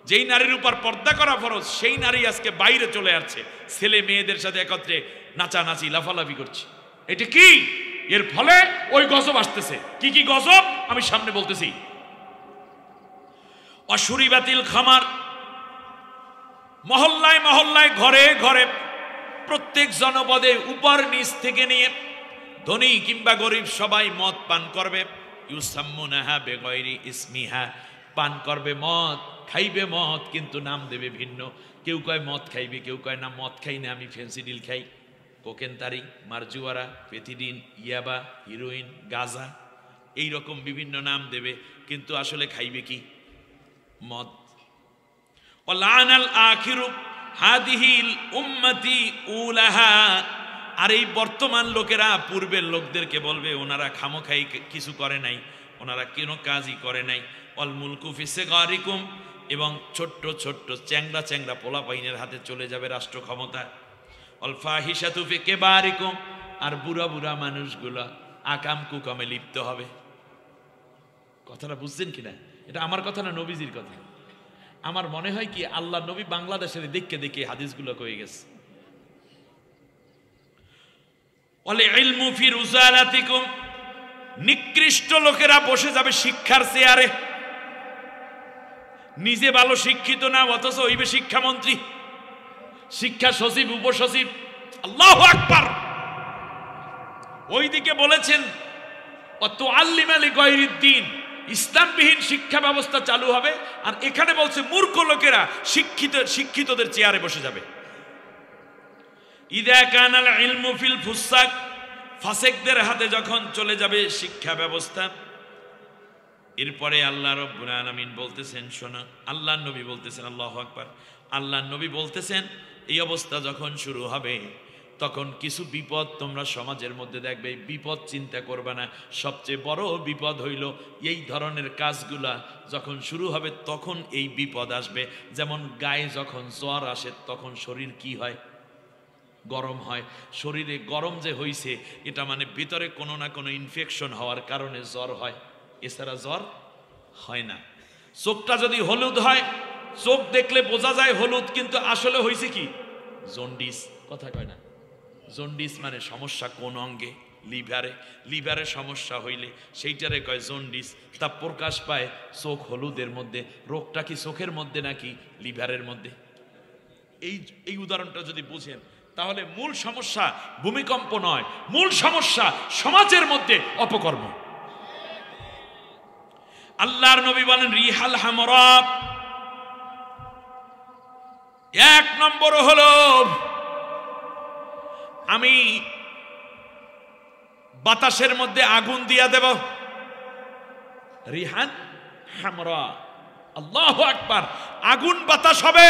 যেই নারীর উপর পর্দা করা ফরজ, সেই নারী আজকে বাইরে চলে আসছে, ছেলে মেয়েদের সাথে একত্রে নাচানাচি, লাফালাফি করছে। এটা কি? এর ফলে ওই গজব আসতেছে। কি কি গজব আমি সামনে বলতেছি। অশুরিবাতিল খামার, মহল্লায় মহল্লায়, ঘরে ঘরে, প্রত্যেক জনপদে উপর নিচ থেকে নিয়ে ধনী কিংবা গরিব সবাই মদ পান করবে। ইউসাম্মুনাহা বিগাইরি ইসমিহা, পান করবে মদ, খাইবে মদ, কিন্তু নাম দেবে ভিন্ন। কেউ কয় মদ খাইবে, কেউ কয় না মদ খাই না, আমি ফেন্সিডিল খাই, কোকেনতারি, মারজুয়ারা, পেথিডিন, ইয়াবা, হিরোইন, গাঁজা, এই রকম বিভিন্ন নাম দেবে, কিন্তু আসলে খাইবে কি? মদ। ওয়ালানাল আখিরু হাদিহিল উম্মতি উলাহা, আর এই বর্তমান লোকেরা পূর্বের লোকদেরকে বলবে ওনারা খামোখাই কিছু করে নাই, ওনারা কোনো কাজই করে নাই। অল মুলকু ফি সিগারিকুম, এবং ছোট্ট ছোট্ট চ্যাংড়া চ্যাংড়া পোলাপাইনের হাতে চলে যাবে রাষ্ট্র ক্ষমতা। অল ফাহিশাতু ফি কিবারিকুম, আর বুড়া বুড়া মানুষগুলা আকাম কুকামে লিপ্ত হবে। কথাটা বুঝছেন কিনা? এটা আমার কথা না, নবীজির কথা। আমার মনে হয় কি আল্লাহ নবী বাংলাদেশের দেখে দেখে হাদিসগুলো কয়ে গেছে। ওয়াল ইলমু ফি রুসালাতিকুম, নিকৃষ্ট লোকেরা বসে যাবে শিক্ষার চেয়ারে। নিজে ভালো শিক্ষিত না, অথচ হইবে শিক্ষামন্ত্রী, শিক্ষা সচিব, উপসচিব। আল্লাহু আকবার। ওইদিকে বলেছেন ওয়াতুআল্লিমা লিগায়রিদ্দিন, ইসলামবিহীন শিক্ষা ব্যবস্থা চালু হবে। আর এখানে বলছে মূর্খ লোকেরা শিক্ষিতদের চেয়ারে বসে যাবে। ইযা কানাল ইলমু ফিল ফুসাক, ফাসিকদের হাতে যখন চলে যাবে শিক্ষা ব্যবস্থা। এরপরে আল্লাহ রাব্বুল আলামিন বলতেছেন, শোনো, আল্লাহর নবী বলতেছেন, আল্লাহু আকবার, আল্লাহর নবী বলতেছেন এই অবস্থা যখন শুরু হবে তখন কিছু বিপদ তোমরা সমাজের মধ্যে দেখবে। বিপদ চিন্তা করবে না, সবচেয়ে বড় বিপদ হইল এই ধরনের কাজগুলা যখন শুরু হবে তখন এই বিপদ আসবে। যেমন গায়ে যখন জ্বর আসে তখন শরীর কি হয়? গরম হয়। শরীরে গরম যে হইছে এটা মানে ভিতরে কোনো না কোনো ইনফেকশন হওয়ার কারণে জ্বর হয়, এছাড়া জ্বর হয় না। চোখটা যদি হলুদ হয়, চোখ দেখলে বোঝা যায় হলুদ, কিন্তু আসলে হয়েছে কি? জন্ডিস। কথা কয় না? জন্ডিস মানে সমস্যা কোন অঙ্গে? লিভারে। লিভারে সমস্যা হইলে সেইটারে কয় জন্ডিস। তা প্রকাশ পায় চোখ হলুদের মধ্যে। রোগটা কি চোখের মধ্যে নাকি লিভারের মধ্যে? এই উদাহরণটা যদি বুঝেন তাহলে মূল সমস্যা ভূমিকম্প নয়, মূল সমস্যা সমাজের মধ্যে অপকর্ম। আল্লাহর নবী বলেন রিহাল হামরা, এক নম্বর হলো আমি বাতাসের মধ্যে আগুন দিয়া দেব। রিহান হামরা, আল্লাহু আকবার। আগুন বাতাস হবে,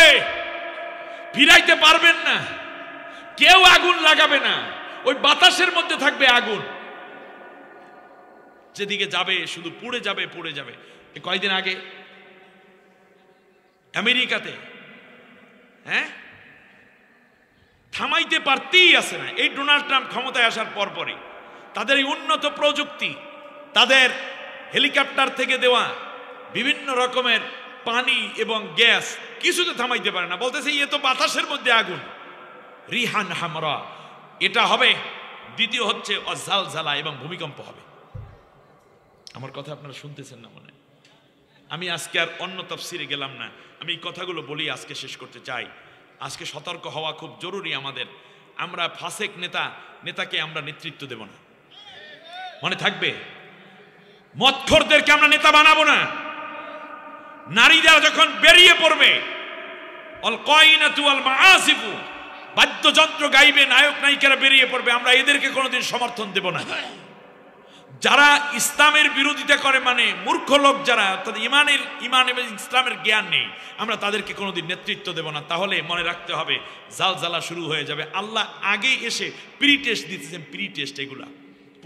ফিরাইতে পারবেন না, কেউ আগুন লাগাবে না, ওই বাতাসের মধ্যে থাকবে আগুন, যেদিকে যাবে শুধু পুড়ে যাবে পুড়ে যাবে। কয়েকদিন আগে আমেরিকাতে, হ্যাঁ, থামাইতে পারতেই আসে না। এই ডোনাল্ড ট্রাম্প ক্ষমতায় আসার পরপরই তাদের এই উন্নত প্রযুক্তি, তাদের হেলিকপ্টার থেকে দেওয়া বিভিন্ন রকমের পানি এবং গ্যাস কিছুতে থামাইতে পারে না। বলতেছে এ তো বাতাসের মধ্যে আগুন। রিহান হামরা, এটা হবে। দ্বিতীয় হচ্ছে অজালজালা, এবং ভূমিকম্প হবে। আমার কথা আপনারা শুনতেছেন না মনে? আমি আজকে আর অন্য তাফসিরে গেলাম না, আমি এই কথাগুলো বলি আজকে শেষ করতে চাই। আজকে সতর্ক হওয়া খুব জরুরি আমাদের। আমরা ফাসেক নেতাকে আমরা নেতৃত্ব দেব না, মনে থাকবে। মদখোরদেরকে আমরা নেতা বানাবো না। নারীরা যখন বেরিয়ে পড়বে, অল কয়নাতু ওয়াল মাআসিফু, বাদ্যযন্ত্র গাইবে, নায়ক নায়িকারা বেরিয়ে পড়বে, আমরা এদেরকে কোনোদিন সমর্থন দেব না। যারা ইসলামের বিরোধিতা করে, মানে মূর্খ লোক যারা, তাদের ইমান এবং ইসলামের জ্ঞান নেই, আমরা তাদেরকে কোনোদিন নেতৃত্ব দেব না। তাহলে মনে রাখতে হবে জালজালা শুরু হয়ে যাবে। আল্লাহ আগে এসে প্রি টেস্ট দিতেছেন। প্রি টেস্ট, এগুলা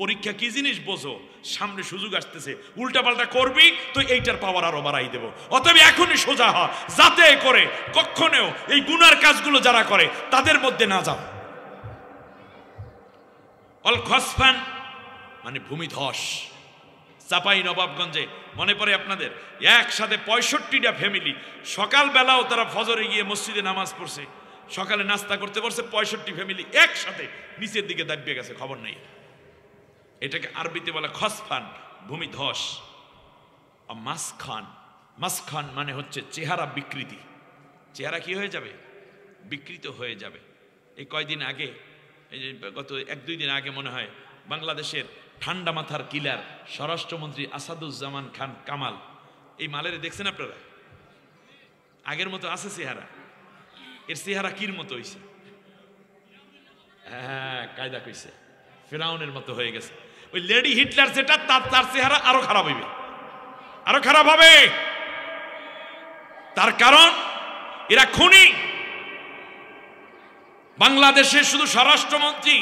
পরীক্ষা কি জিনিস বোঝো, সামনে সুযোগ আসতেছে, উল্টাপাল্টা করবি তো এইটার পাওয়ার আরো বাড়াই দেব। অতএব এখনই সোজা হ, যাতে করে কখনো এই গুনার কাজগুলো যারা করে তাদের মধ্যে না যাও। অল খসফান মানে ভূমিধস। চাপাই নবাবগঞ্জে মনে পড়ে আপনাদের, একসাথে 65টা ফ্যামিলি, সকালবেলাও তারা ফজরে গিয়ে মসজিদে নামাজ পড়ছে, সকালে নাস্তা করতে পারছে, 65 ফ্যামিলি একসাথে নিচের দিকে দাবিয়ে গেছে, খবর নেই। এটাকে আরবিতে বলে খসফান, ভূমিধস। মাসখান, মাসখান মানে হচ্ছে চেহারা বিকৃতি। চেহারা কি হয়ে যাবে? বিকৃত হয়ে যাবে। এই কয়দিন আগে, এই যে গত 1-2 দিন আগে মনে হয়, বাংলাদেশের ঠান্ডা মাথার কিলার স্বরাষ্ট্রমন্ত্রী আসাদুজ্জামান খান কামাল, এই মালের দেখছেন আপনারা? আগের মতো আছে চেহারা? এর চেহারা কির মতো হয়েছে? হ্যাঁ, কায়দা কইছে, ফিরাউনের মতো হয়ে গেছে। ওই লেডি হিটলার যেটা, তার চেহারা আরো খারাপ হইবে, আরো খারাপ হবে। তার কারণ এরা খুনি। বাংলাদেশে শুধু স্বরাষ্ট্রমন্ত্রী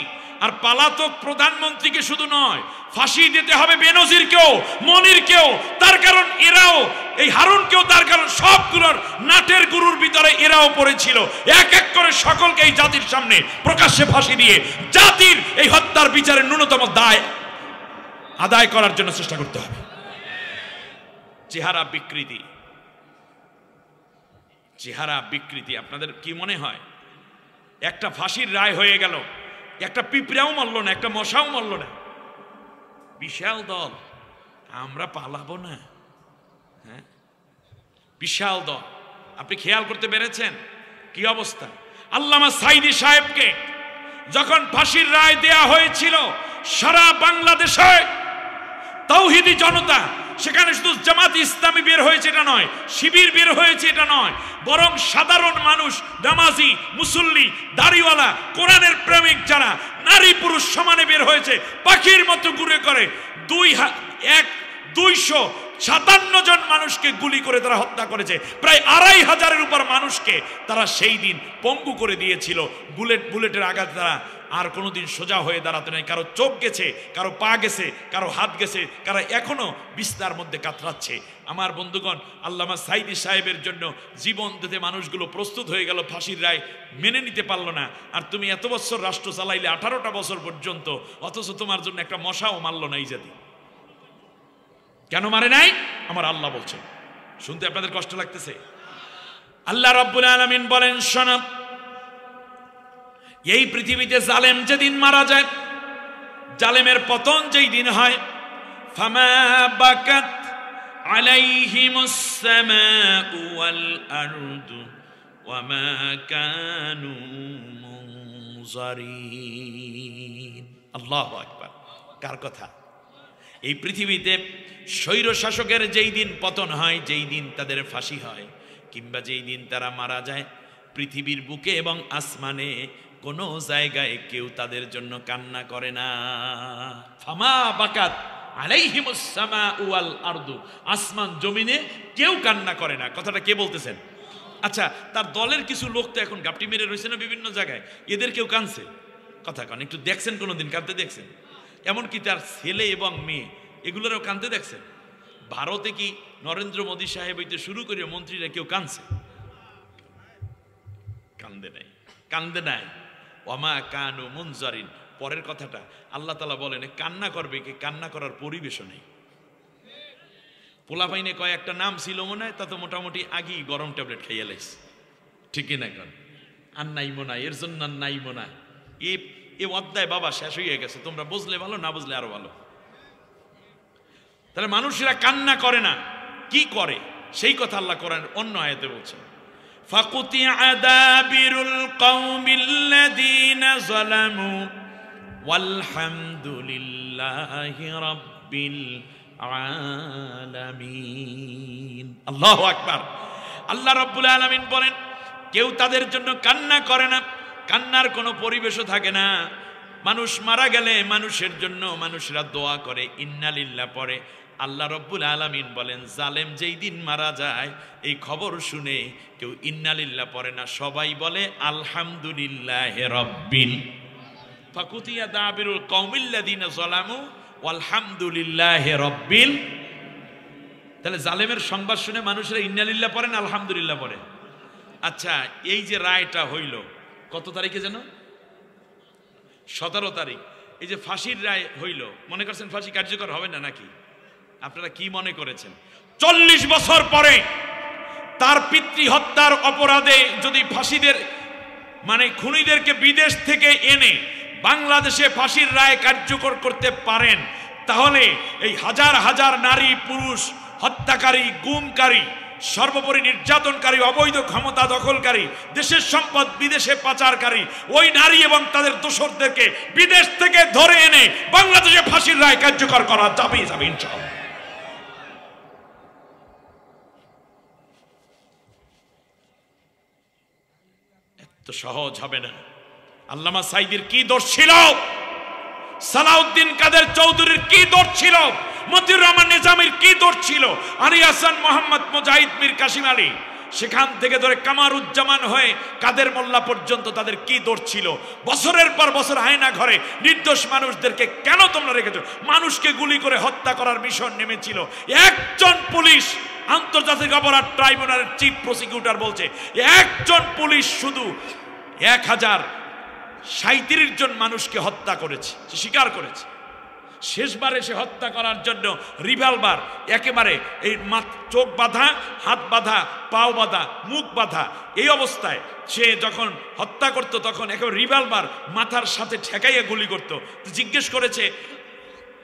আর পলাতক প্রধানমন্ত্রীকে শুধু নয়, ফাঁসি দিতে হবে বেনজিরকেও, মনিরকেও। তার কারণ এরাও, এই হারুনকেও, তার কারণ সবগুলোর নাটের গুরুর ভিতরে এরাও পড়েছিল। এক এক করে সকলকে এই জাতির সামনে প্রকাশ্যে ফাঁসি দিয়ে জাতির এই হত্যার বিচারের ন্যূনতম দায় আদায় করার জন্য চেষ্টা করতে হবে। চেহারা বিকৃতি, চেহারা বিকৃতি। আপনাদের কি মনে হয় একটা ফাঁসির রায় হয়ে গেল, একটা পিঁপড়াও মরল না, একটা মশাও মরল না, বিশাল দল, আমরা পালাবো না? হ্যাঁ, বিশাল দল। আপনি খেয়াল করতে পেরেছেন কি অবস্থা? আল্লামা সাইদি সাহেবকে যখন ফাঁসির রায় দেয়া হয়েছিল, সারা বাংলাদেশে তাওহীদি জনতা, সেখানে শুধু জামাত ইসলামী বের হয়েছে এটা নয়, শিবির বের হয়েছে এটা নয়, বরং সাধারণ মানুষ, নামাজি, মুসল্লি, দাড়িওয়ালা, কোরআনের প্রেমিক যারা নারী পুরুষ সমানে বের হয়েছে, পাখির মতো ঘুরে করে 257 জন মানুষকে গুলি করে তারা হত্যা করেছে। প্রায় 2500-এর উপর মানুষকে তারা সেই দিন পঙ্গু করে দিয়েছিল বুলেটের আঘাতে। তারা আর কোনোদিন সোজা হয়ে দাঁড়াতে নাই। কারো চোখ গেছে, কারো পা গেছে, কারো হাত গেছে, কারো এখনো বিস্তার মধ্যে কাতরাচ্ছে। আমার বন্ধুগণ, আল্লামা সাইদি সাহেবের জন্য জীবন দিতে মানুষগুলো প্রস্তুত হয়ে গেল, ফাঁসির রায় মেনে নিতে পারলো না। আর তুমি এত বছর রাষ্ট্র চালাইলে, 18টা বছর পর্যন্ত, অথচ তোমার জন্য একটা মশাও মারল না এই জাতি। কেন মারে নাই? আমার আল্লাহ বলছেন। শুনতে আপনাদের কষ্ট লাগতেছে? আল্লাহ রাব্বুল আলামিন বলেন, শোনো, এই পৃথিবীতে জালেম যেদিন মারা যায়, জালেমের পতন যেই দিন হয়, ফামা বাকাত আলাইহিমুস সামাউ ওয়াল আরদু ওয়ামা কানু মুনজারিন। আল্লাহু আকবার। কার কথা? এই পৃথিবীতে স্বৈর শাসকের যেই দিন পতন হয়, যেই দিন তাদের ফাঁসি হয়, কিংবা যেই দিন তারা মারা যায়, পৃথিবীর বুকে এবং আসমানে কোনো জায়গায় কেউ তাদের জন্য কান্না করে না। ফামা বাকাত আলাইহিমুস সামাউ ওয়াল আরদু, আসমান জমিনে কেউ কান্না করে না। কথাটা কে বলতেছেন? আচ্ছা, তার দলের কিছু লোক তো এখন গাপটি মেরে রয়েছে না বিভিন্ন জায়গায়, এদের কেউ কাঁদছে? কথা কন, একটু দেখছেন কোনোদিন কাঁদতে দেখছেন? এমনকি তার ছেলে এবং মেয়ে এগুলোরও কাঁদতে দেখছেন? ভারতে কি নরেন্দ্র মোদী সাহেব হইতে শুরু করে মন্ত্রীরা কেউ কাঁদছে? কান্দে নাই, কান্দে নাই। ওয়ামা কানু মুনজারিন। পরের কথাটা আল্লাহ তাআলা বলেন, কান্না করবে কি? কান্না করার পরিবেশও নেই। পোলাপাইনে কয় একটা নাম ছিল মনে হয়, তা তো মোটামুটি আগেই গরম ট্যাবলেট খাইয়া লাইছে, ঠিকই না? কন আর নাইমো না, এর জন্য আর নাইমো না। এ অধ্যায় বাবা শেষ হয়ে গেছে, তোমরা বুঝলে ভালো, না বুঝলে আরো ভালো। তাহলে মানুষেরা কান্না করে না, কি করে? সেই কথা আল্লাহ কোরআন অন্য আয়াতে বলছেন, ফাকুতিয়া দাবিরুল কওমিল্লাযীনা যালামু ওয়ালহামদুলিল্লাহি রাব্বিল আলামিন। আল্লাহু আকবার। আল্লাহ রাব্বুল আলামিন বলেন, কেউ তাদের জন্য কান্না করে না, কান্নার কোনো পরিবেশও থাকে না। মানুষ মারা গেলে মানুষের জন্য মানুষরা দোয়া করে, ইন্না লিল্লাহ পড়ে। আল্লাহ রাব্বুল আলামিন বলেন, জালেম যেই দিন মারা যায়, এই খবর শুনে কেউ ইন্না লিল্লাহ পড়ে না, সবাই বলে আলহামদুলিল্লাহি রাব্বিল। ফাকুতিয়া দাবিরুল কওমিল্লাযীনা যালামু ওয়ালহামদুলিল্লাহি রাব্বিল। তাহলে জালেমের সংবাদ শুনে মানুষরা ইন্না লিল্লাহ পড়ে না আলহামদুলিল্লাহ পড়ে? আচ্ছা, এই যে রায়টা হইল কত তারিখে যেন? 17 তারিখ। এই যে ফাঁসির রায় হইল, মনে করছেন ফাঁসি কার্যকর হবে না নাকি? আপনারা কি মনে করেছেন 40 বছর পরে তার পিতৃ হত্যার অপরাধে যদি ফাঁসিদের মানে খুনিদেরকে বিদেশ থেকে এনে বাংলাদেশে ফাঁসির রায় কার্যকর করতে পারেন, তাহলে এই হাজার হাজার নারী পুরুষ হত্যাকারী, গুমকারী, সর্বোপরি নির্যাতনকারী, অবৈধ ক্ষমতা দখলকারী, দেশের সম্পদ বিদেশে পাচারকারী ওই নারী এবং তাদের দোসরদেরকে বিদেশ থেকে ধরে এনে বাংলাদেশে ফাঁসির রায় কার্যকর করা যাবে ইনশাআল্লাহ। এত সহজ হবে না। আল্লামা সাইদির কি দোষ ছিল? সালাউদ্দিন কাদের চৌধুরীর কি দোষ ছিল? মতিউর রহমান নিজামীর কি দোষ ছিল? আলী হাসান, মোহাম্মদ মুজাহিদ, মীর কাসিম আলী, সেখান থেকে ধরে কামারুজ্জামান হয়ে কাদের মোল্লা পর্যন্ত তাদের কি দৌড় ছিল। বছরের পর বছর আয়না ঘরে নির্দোষ মানুষদেরকে কেন তোমরা রেখেছো? মানুষকে গুলি করে হত্যা করার মিশন নেমেছিল। একজন পুলিশ, আন্তর্জাতিক অপরাধ ট্রাইব্যুনালের চিফ প্রসিকিউটর বলছে, একজন পুলিশ শুধু 1037 জন মানুষকে হত্যা করেছে, স্বীকার করেছে। শেষবারে সে হত্যা করার জন্য রিভলভার একেবারে এই চোখ বাঁধা, হাত বাঁধা, পাও বাঁধা, মুখ বাঁধা, এই অবস্থায় সে যখন হত্যা করত তখন একেবারে রিভলভার মাথার সাথে ঠেকাইয়া গুলি করত। জিজ্ঞেস করেছে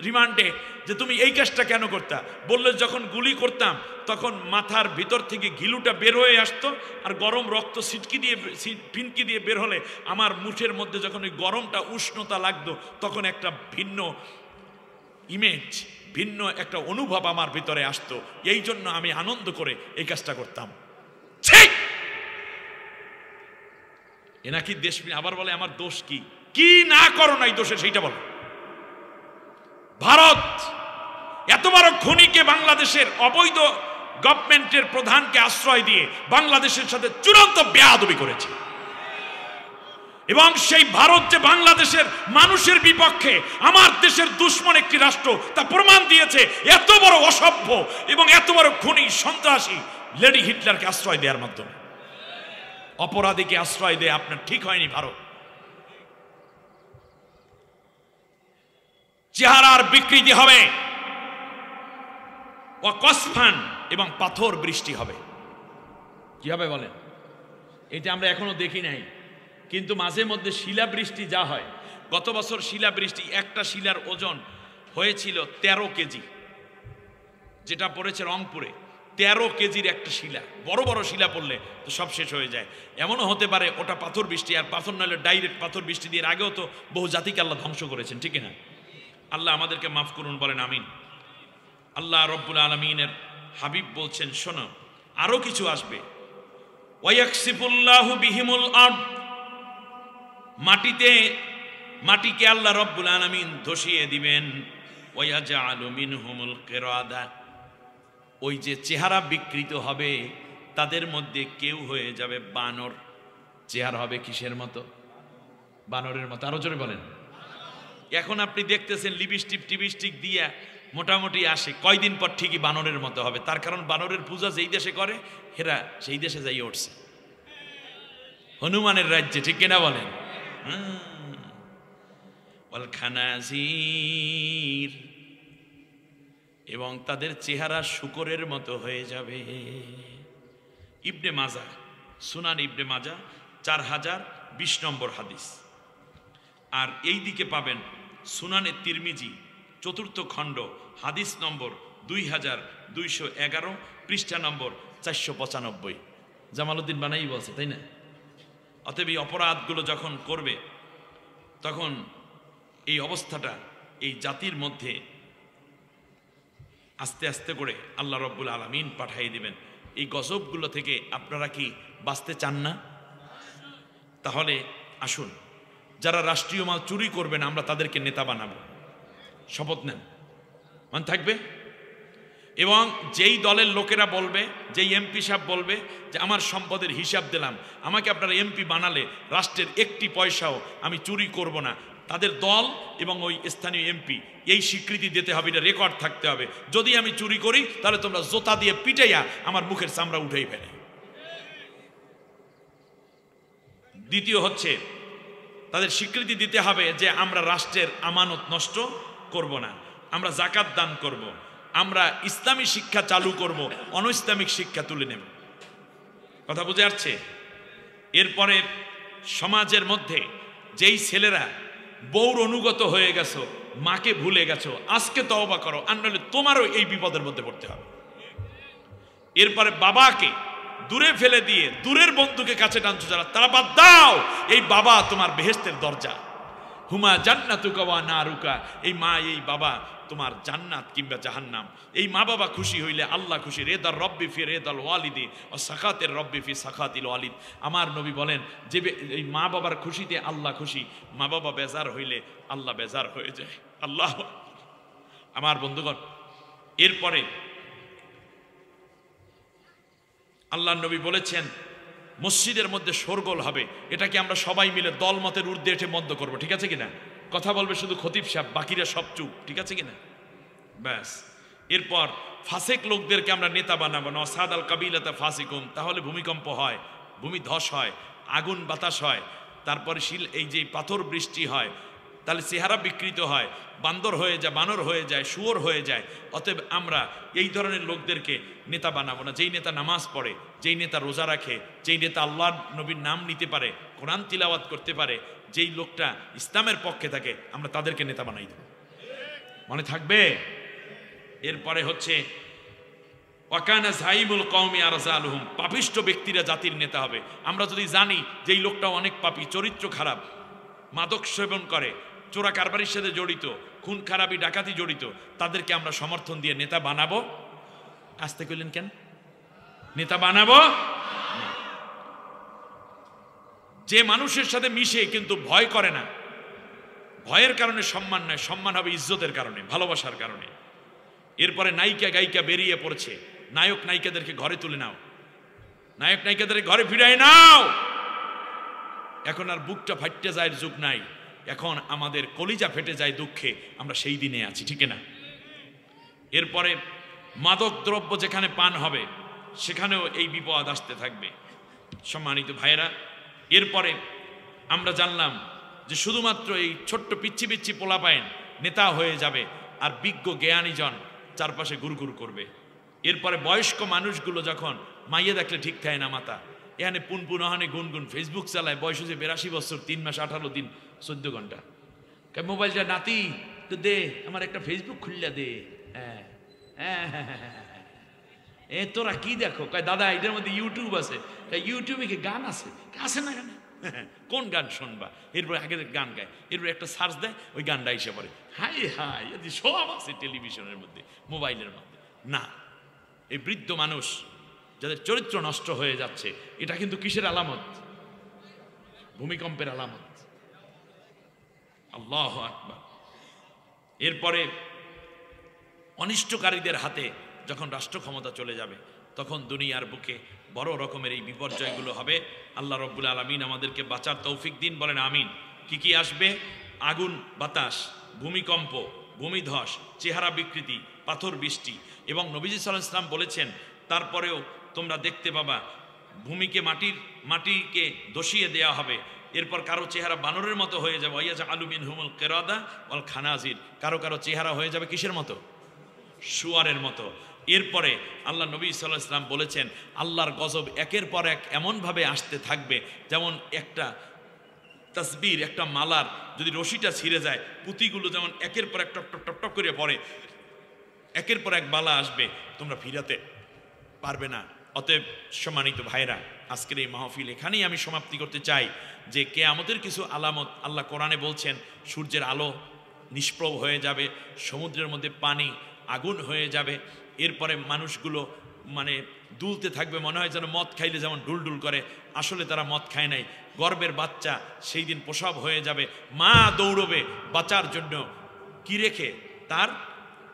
রিমান্ডে যে তুমি এই কাজটা কেন করতা? বললে যখন গুলি করতাম তখন মাথার ভিতর থেকে ঘিলুটা বের হয়ে আসতো, আর গরম রক্ত ফিনকি দিয়ে বের হলে আমার মুখের মধ্যে যখন ওই গরমটা উষ্ণতা লাগতো তখন একটা ভিন্ন ইমেজ, ভিন্ন একটা অনুভব আমার ভিতরে আসতো। এই জন্য আমি আনন্দ করে এই কাজটা করতাম। ঠিক এ নাকি দেশ। আবার বলে আমার দোষ কি? কি না করো নাই দোষে সেইটা বলো। ভারত এত বড় খুনিকে, বাংলাদেশের অবৈধ গভর্নমেন্টের প্রধানকে আশ্রয় দিয়ে বাংলাদেশের সাথে চূড়ান্ত বেয়াদবি করেছে, এবং সেই ভারত যে বাংলাদেশের মানুষের বিপক্ষে আমার দেশের দুশ্মন একটি রাষ্ট্র তা প্রমাণ দিয়েছে এত বড় অসভ্য এবং এত বড় খুনি সন্ত্রাসী লেডি হিটলারকে আশ্রয় দেওয়ার মাধ্যমে। অপরাধীকে আশ্রয় দেয় আপনার ঠিক হয়নি ভারত। চেহারার বিকৃতি হবে, ওয়াকসফান এবং পাথর বৃষ্টি হবে। কি হবে বলেন? এটা আমরা এখনো দেখি নাই, কিন্তু মাঝে মধ্যে শিলাবৃষ্টি যা হয়, গত বছর শিলাবৃষ্টি, একটা শিলার ওজন হয়েছিল 13 কেজি, যেটা পড়েছে রংপুরে। 13 কেজির একটা শিলা, বড় বড় শিলা পড়লে তো সব শেষ হয়ে যায়। এমনও হতে পারে ওটা পাথর বৃষ্টি, আর পাথর নাহলে ডাইরেক্ট পাথর বৃষ্টি দিয়ে আগেও তো বহু জাতিকে আল্লাহ ধ্বংস করেছেন, ঠিক না? আল্লাহ আমাদেরকে মাফ করুন, বলেন আমিন। আল্লাহ রব্বুল আলামিনের হাবিব বলছেন, শোনো আরো কিছু আসবে। ওয়ায়াকসিফুল্লাহু বিহিমুল আরদ, মাটিকে আল্লাহ রব্বুল আলামিন ধসিয়ে দিবেন। ওয়ায়াজআলু মিনহুমুল কিরাদা, ওই যে চেহারা বিকৃত হবে তাদের মধ্যে কেউ হয়ে যাবে বানর। চেহারা হবে কিসের মতো? বানরের মতো। আরো জোরে বলেন। এখন আপনি দেখতেছেন লিপস্টিক টিপস্টিক দিয়া মোটামুটি আসে, কয়দিন পর ঠিকই বানরের মতো হবে। তার কারণ বানরের পূজা যেই দেশে করে হেরা সেই দেশে যাই উঠছে, হনুমানের রাজ্যে, ঠিক কিনা বলেন? খানাজির, এবং তাদের চেহারা শূকরের মতো হয়ে যাবে। ইবনে মাজা, সুনান ইবনে মাজা 4020 নম্বর হাদিস। আর এই দিকে পাবেন সুনানে তিরমিজি 4th খণ্ড হাদিস নম্বর 2211, পৃষ্ঠা নম্বর 495। জামালউদ্দিন বানাই বলছে, তাই না? অতএব এই অপরাধগুলো যখন করবে তখন এই অবস্থাটা এই জাতির মধ্যে আস্তে আস্তে করে আল্লাহ রব্বুল আলামিন পাঠিয়ে দিবেন। এই গজবগুলো থেকে আপনারা কি বাঁচতে চান না? তাহলে আসুন, যারা রাষ্ট্রীয় মাল চুরি করবেন আমরা তাদেরকে নেতা বানাবো, শপথ নেন, মান থাকবে। এবং যেই দলের লোকেরা বলবে, যেই এমপি সাহেব বলবে যে আমার সম্পদের হিসাব দিলাম, আমাকে আপনারা এমপি বানালে রাষ্ট্রের একটি পয়সাও আমি চুরি করব না, তাদের দল এবং ওই স্থানীয় এমপি এই স্বীকৃতি দিতে হবে, এটা রেকর্ড থাকতে হবে। যদি আমি চুরি করি তাহলে তোমরা জোতা দিয়ে পিটাইয়া আমার মুখের চামড়া উঠেই ফেলে। দ্বিতীয় হচ্ছে তাদের স্বীকৃতি দিতে হবে যে আমরা রাষ্ট্রের আমানত নষ্ট করব না, আমরা যাকাত দান করব, আমরা ইসলামী শিক্ষা চালু করব, অনইসলামিক শিক্ষা তুলে নেব। কথা বুঝে আসছে? এরপরে সমাজের মধ্যে যেই ছেলেরা বউর অনুগত হয়ে গেছো, মাকে ভুলে গেছো, আজকে তওবা করো, আর নইলে তোমারও এই বিপদের মধ্যে পড়তে হবে। এরপরে বাবাকে দূরে ফেলে দিয়ে দূরের বন্ধুকে কাছে টানছো যারা, তারা বাদ দাও। এই বাবা তোমার বেহেশতের দরজা, হুমা জান্নাতুকা ওয়া নারুকা, এই মা এই বাবা তোমার জান্নাত কিংবা জাহান্নাম। এই মা বাবা খুশি হইলে আল্লাহ খুশি। রেদার রব্বি ফি রেদাল ওয়ালিদি ও সাখাতের রব্বি ফি সাখাতিল ওয়ালিদ। আমার নবী বলেন যে এই মা বাবার খুশিতে আল্লাহ খুশি, মা বাবা বেজার হইলে আল্লাহ বেজার হয়ে যায়। আল্লাহ, আমার বন্ধুগণ, এরপরে আল্লাহ নবী বলেছেন মসজিদের মধ্যে শোরগোল হবে, এটাকে আমরা সবাই মিলে দলমতের ঊর্ধ্বে এসে বন্ধ করব, ঠিক আছে কিনা? কথা বলবে শুধু খতিব সাহেব, বাকিরা সব চুপ, ঠিক আছে কিনা? ব্যাস। এরপর ফাসেক লোকদেরকে আমরা নেতা বানাবো না, সাদ আল কাবিলাতা ফাসিকুম, তাহলে ভূমিকম্প হয়, ভূমিধস হয়, আগুন বাতাস হয়, তারপরে এই যে পাথর বৃষ্টি হয়, তাহলে চেহারা বিকৃত হয়, বান্দর হয়ে যায়, বানর হয়ে যায়, শুয়োর হয়ে যায়। অতএব আমরা এই ধরনের লোকদেরকে নেতা বানাবো না। যেই নেতা নামাজ পড়ে, যেই নেতা রোজা রাখে, যেই নেতা আল্লাহ নবীর নাম নিতে পারে, কোরআন তিলাওয়াত করতে পারে, যেই লোকটা ইসলামের পক্ষে থাকে, আমরা তাদেরকে নেতা বানাই দেব। মনে থাকবে? এরপরে হচ্ছে ওয়াকানা যাইমুল কওমি আরযালুহুম, পাপিষ্ঠ ব্যক্তিরা জাতির নেতা হবে। আমরা যদি জানি যে এই লোকটা অনেক পাপী, চরিত্র খারাপ, মাদক সেবন করে, চোরা কারবারির সাথে জড়িত, খুন খারাপি ডাকাতি জড়িত, তাদেরকে আমরা সমর্থন দিয়ে নেতা বানাবো। আসতে কইলেন কেন? নেতা বানাবো। যে মানুষের সাথে মিশে কিন্তু ভয় করে না, ভয়ের কারণে সম্মান নয়, সম্মান হবে ইজ্জতের কারণে, ভালোবাসার কারণে। এরপরে নায়িকা গায়িকা বেরিয়ে পড়ছে, নায়ক নায়িকাদেরকে ঘরে তুলে নাও, নায়ক নায়িকাদের ঘরে ফিরাই নাও। এখন আর বুকটা ফাটতে যায় যুগ নাই, এখন আমাদের কলিজা ফেটে যায় দুঃখে, আমরা সেই দিনে আছি, ঠিক না? এরপরে মাদক দ্রব্য যেখানে পান হবে সেখানেও এই বিপদ আসতে থাকবে। সম্মানিত ভাইয়েরা, এরপরে আমরা জানলাম যে শুধুমাত্র এই ছোট্ট পিচ্ছি পিচ্ছি পোলাপাইন নেতা হয়ে যাবে, আর বিজ্ঞ জ্ঞানীজন চারপাশে গুরগুর করবে। এরপরে বয়স্ক মানুষগুলো যখন মাইয়ে দেখলে ঠিক থাকে না মাথা, এখানে পুনপুন ওখানে গুনগুন, ফেসবুক চালায়, বয়স হচ্ছে 82 বছর, 3 মাস 18 দিন 14 ঘন্টা। মোবাইলটা নাতি তো দে, আমার একটা ফেসবুক খুললা দে। হ্যাঁ হ্যাঁ হ্যাঁ, এ তোরা কি দেখো? কয় দাদা এটার মধ্যে ইউটিউব আছে। ইউটিউবে কি গান আছে? আছে না কেন? কোন গান শুনবা? এরপরে আগে গান গায়, এরপরে একটা সার্চ দেয়, ওই গানটা এসে পড়ে। হাই হাই, সব আছে টেলিভিশনের মধ্যে, মোবাইলের মধ্যে। না, এই বৃদ্ধ মানুষ যাদের চরিত্র নষ্ট হয়ে যাচ্ছে, এটা কিন্তু কিসের আলামত? ভূমিকম্পের আলামত। আল্লাহু আকবার। এরপরে অনিষ্টকারীদের হাতে যখন রাষ্ট্র ক্ষমতা চলে যাবে, তখন দুনিয়ার বুকে বড় রকমের এই বিপর্যয়গুলো হবে। আল্লাহ রাব্বুল আলামিন আমাদেরকে বাঁচার তৌফিক দিন, বলেন আমিন। কি কি আসবে? আগুন বাতাস, ভূমিকম্প, ভূমিধস, চেহারা বিকৃতি, পাথর বৃষ্টি। এবং নবীজি সাল্লাল্লাহু আলাইহি ওয়াসাল্লাম বলেছেন তারপরেও তোমরা দেখতে পাবা ভূমিকে মাটিকে ধসিয়ে দেয়া হবে। এরপর কারো চেহারা বানরের মতো হয়ে যাবে, ওয়াইয়াজআলু মিনহুমুল কিরাদা ওয়াল খানাজির, কারো কারো চেহারা হয়ে যাবে কিসের মতো? শুয়ারের মতো। এরপরে আল্লাহ নবী সাল্লাল্লাহু আলাইহি ওয়াসাল্লাম বলেছেন আল্লাহর গজব একের পর এক এমনভাবে আসতে থাকবে, যেমন একটা তাসবির, একটা মালার যদি রশিটা ছিঁড়ে যায়, পুঁতিগুলো যেমন একের পর এক টপ টপ টপ টপ করে পড়ে, একের পর এক বালা আসবে, তোমরা ফিরাতে পারবে না। অতএব সম্মানিত ভাইরা, আজকের এই মাহফিল এখানেই আমি সমাপ্তি করতে চাই যে কিয়ামতের কিছু আলামত আল্লাহ কোরআনে বলছেন। সূর্যের আলো নিষ্প্রভ হয়ে যাবে, সমুদ্রের মধ্যে পানি আগুন হয়ে যাবে। এরপরে মানুষগুলো মানে দুলতে থাকবে, মনে হয় যেন মদ খাইলে যেমন ডুলডুল করে, আসলে তারা মদ খায় নাই। গর্ভের বাচ্চা সেই দিন প্রসব হয়ে যাবে, মা দৌড়বে বাঁচার জন্য, কি রেখে? তার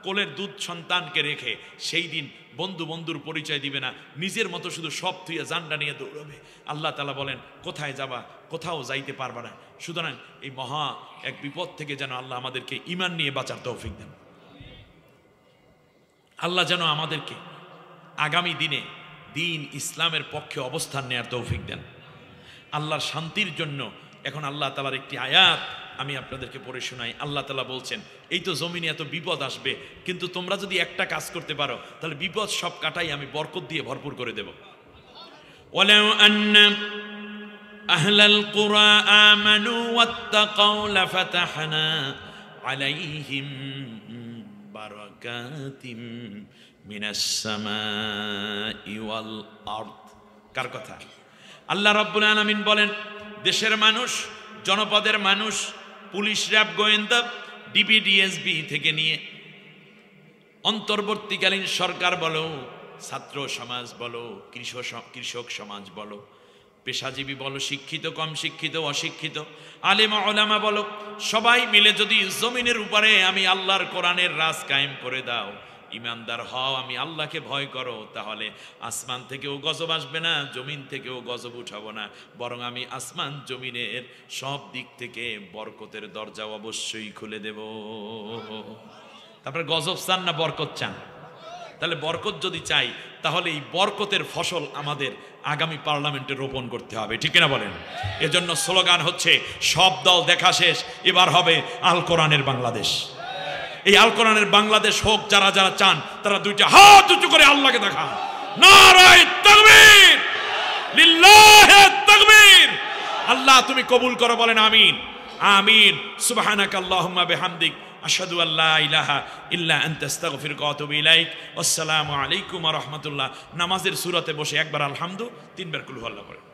কোলের দুধ সন্তানকে রেখে। সেই দিন বন্ধু বন্ধুর পরিচয় দিবে না, নিজের মতো শুধু সব থুয়ে জান্ডা নিয়ে দৌড়বে। আল্লাহ তাআলা বলেন কোথায় যাবা? কোথাও যাইতে পারবা না। সুতরাং এই মহা এক বিপদ থেকে যেন আল্লাহ আমাদেরকে ঈমান নিয়ে বাঁচার তৌফিক দেন। আল্লাহ যেন আমাদেরকে আগামী দিনে দিন ইসলামের পক্ষে অবস্থান নেয়ার তৌফিক দেন। আল্লাহর শান্তির জন্য এখন আল্লাহ তাআলার একটি আয়াত আমি আপনাদেরকে পড়ে শোনাই। আল্লাহ তাআলা বলছেন এই তো জমিনে এত বিপদ আসবে, কিন্তু তোমরা যদি একটা কাজ করতে পারো তাহলে বিপদ সব কাটাই আমি বরকত দিয়ে ভরপুর করে দেব। ওয়ালাউ আন্না আহলাল কুরা আমানু ওয়াত্তাকাউ লাফাতাহনা আলাইহিম বারাকাতিম মিনাস সামাই ওয়াল আরদ। কার কথা? আল্লাহ রাব্বুল আলামিন বলেন দেশের মানুষ, জনপদের মানুষ, পুলিশ, র্যাব, গোয়েন্দা, ডিবিডিএসবি থেকে নিয়ে অন্তর্বর্তীকালীন সরকার বলো, ছাত্র সমাজ বলো, কৃষক সমাজ বলো, পেশাজীবী বলো, শিক্ষিত কম শিক্ষিত, অশিক্ষিত, আলেম ওলামা বলো, সবাই মিলে যদি জমিনের উপরে আমি আল্লাহর কোরআনের রাজ কায়েম করে দাও, ইমানদার হও, আমি আল্লাহকে ভয় করো, তাহলে আসমান থেকেও গজব আসবে না, জমিন থেকেও গজব উঠাবো না, বরং আমি আসমান জমিনের সব দিক থেকে বরকতের দরজা অবশ্যই খুলে দেব। তারপরে গজব চান না বরকত চান? তাহলে বরকত যদি চাই তাহলে এই বরকতের ফসল আমাদের আগামী পার্লামেন্টে রোপণ করতে হবে, ঠিক না বলেন? এজন্য স্লোগান হচ্ছে সব দল দেখা শেষ, এবার হবে আল কোরআনের বাংলাদেশ। এই আল কোরআনের বাংলাদেশ হোক, যারা যারা চান তারা দুইটা হাত উঁচু করে আল্লাহকে দেখান, নারায়ে তাকবীর, লিল্লাহি তাকবীর। আল্লাহ তুমি কবুল করো, বলেন আমিন। আমিন। সুবহানাকাল্লাহুম্মা বিহামদিক আশহাদু আল্লা ইলাহা ইল্লা আনতা আস্তাগফিরুকা ওয়া আতুবু ইলাইক। আসসালামু আলাইকুম ওয়া রাহমাতুল্লাহ। নামাজের সূরাতে বসে একবার আলহামদু, তিনবার কুল হুয়াল্লাহ পড়েন।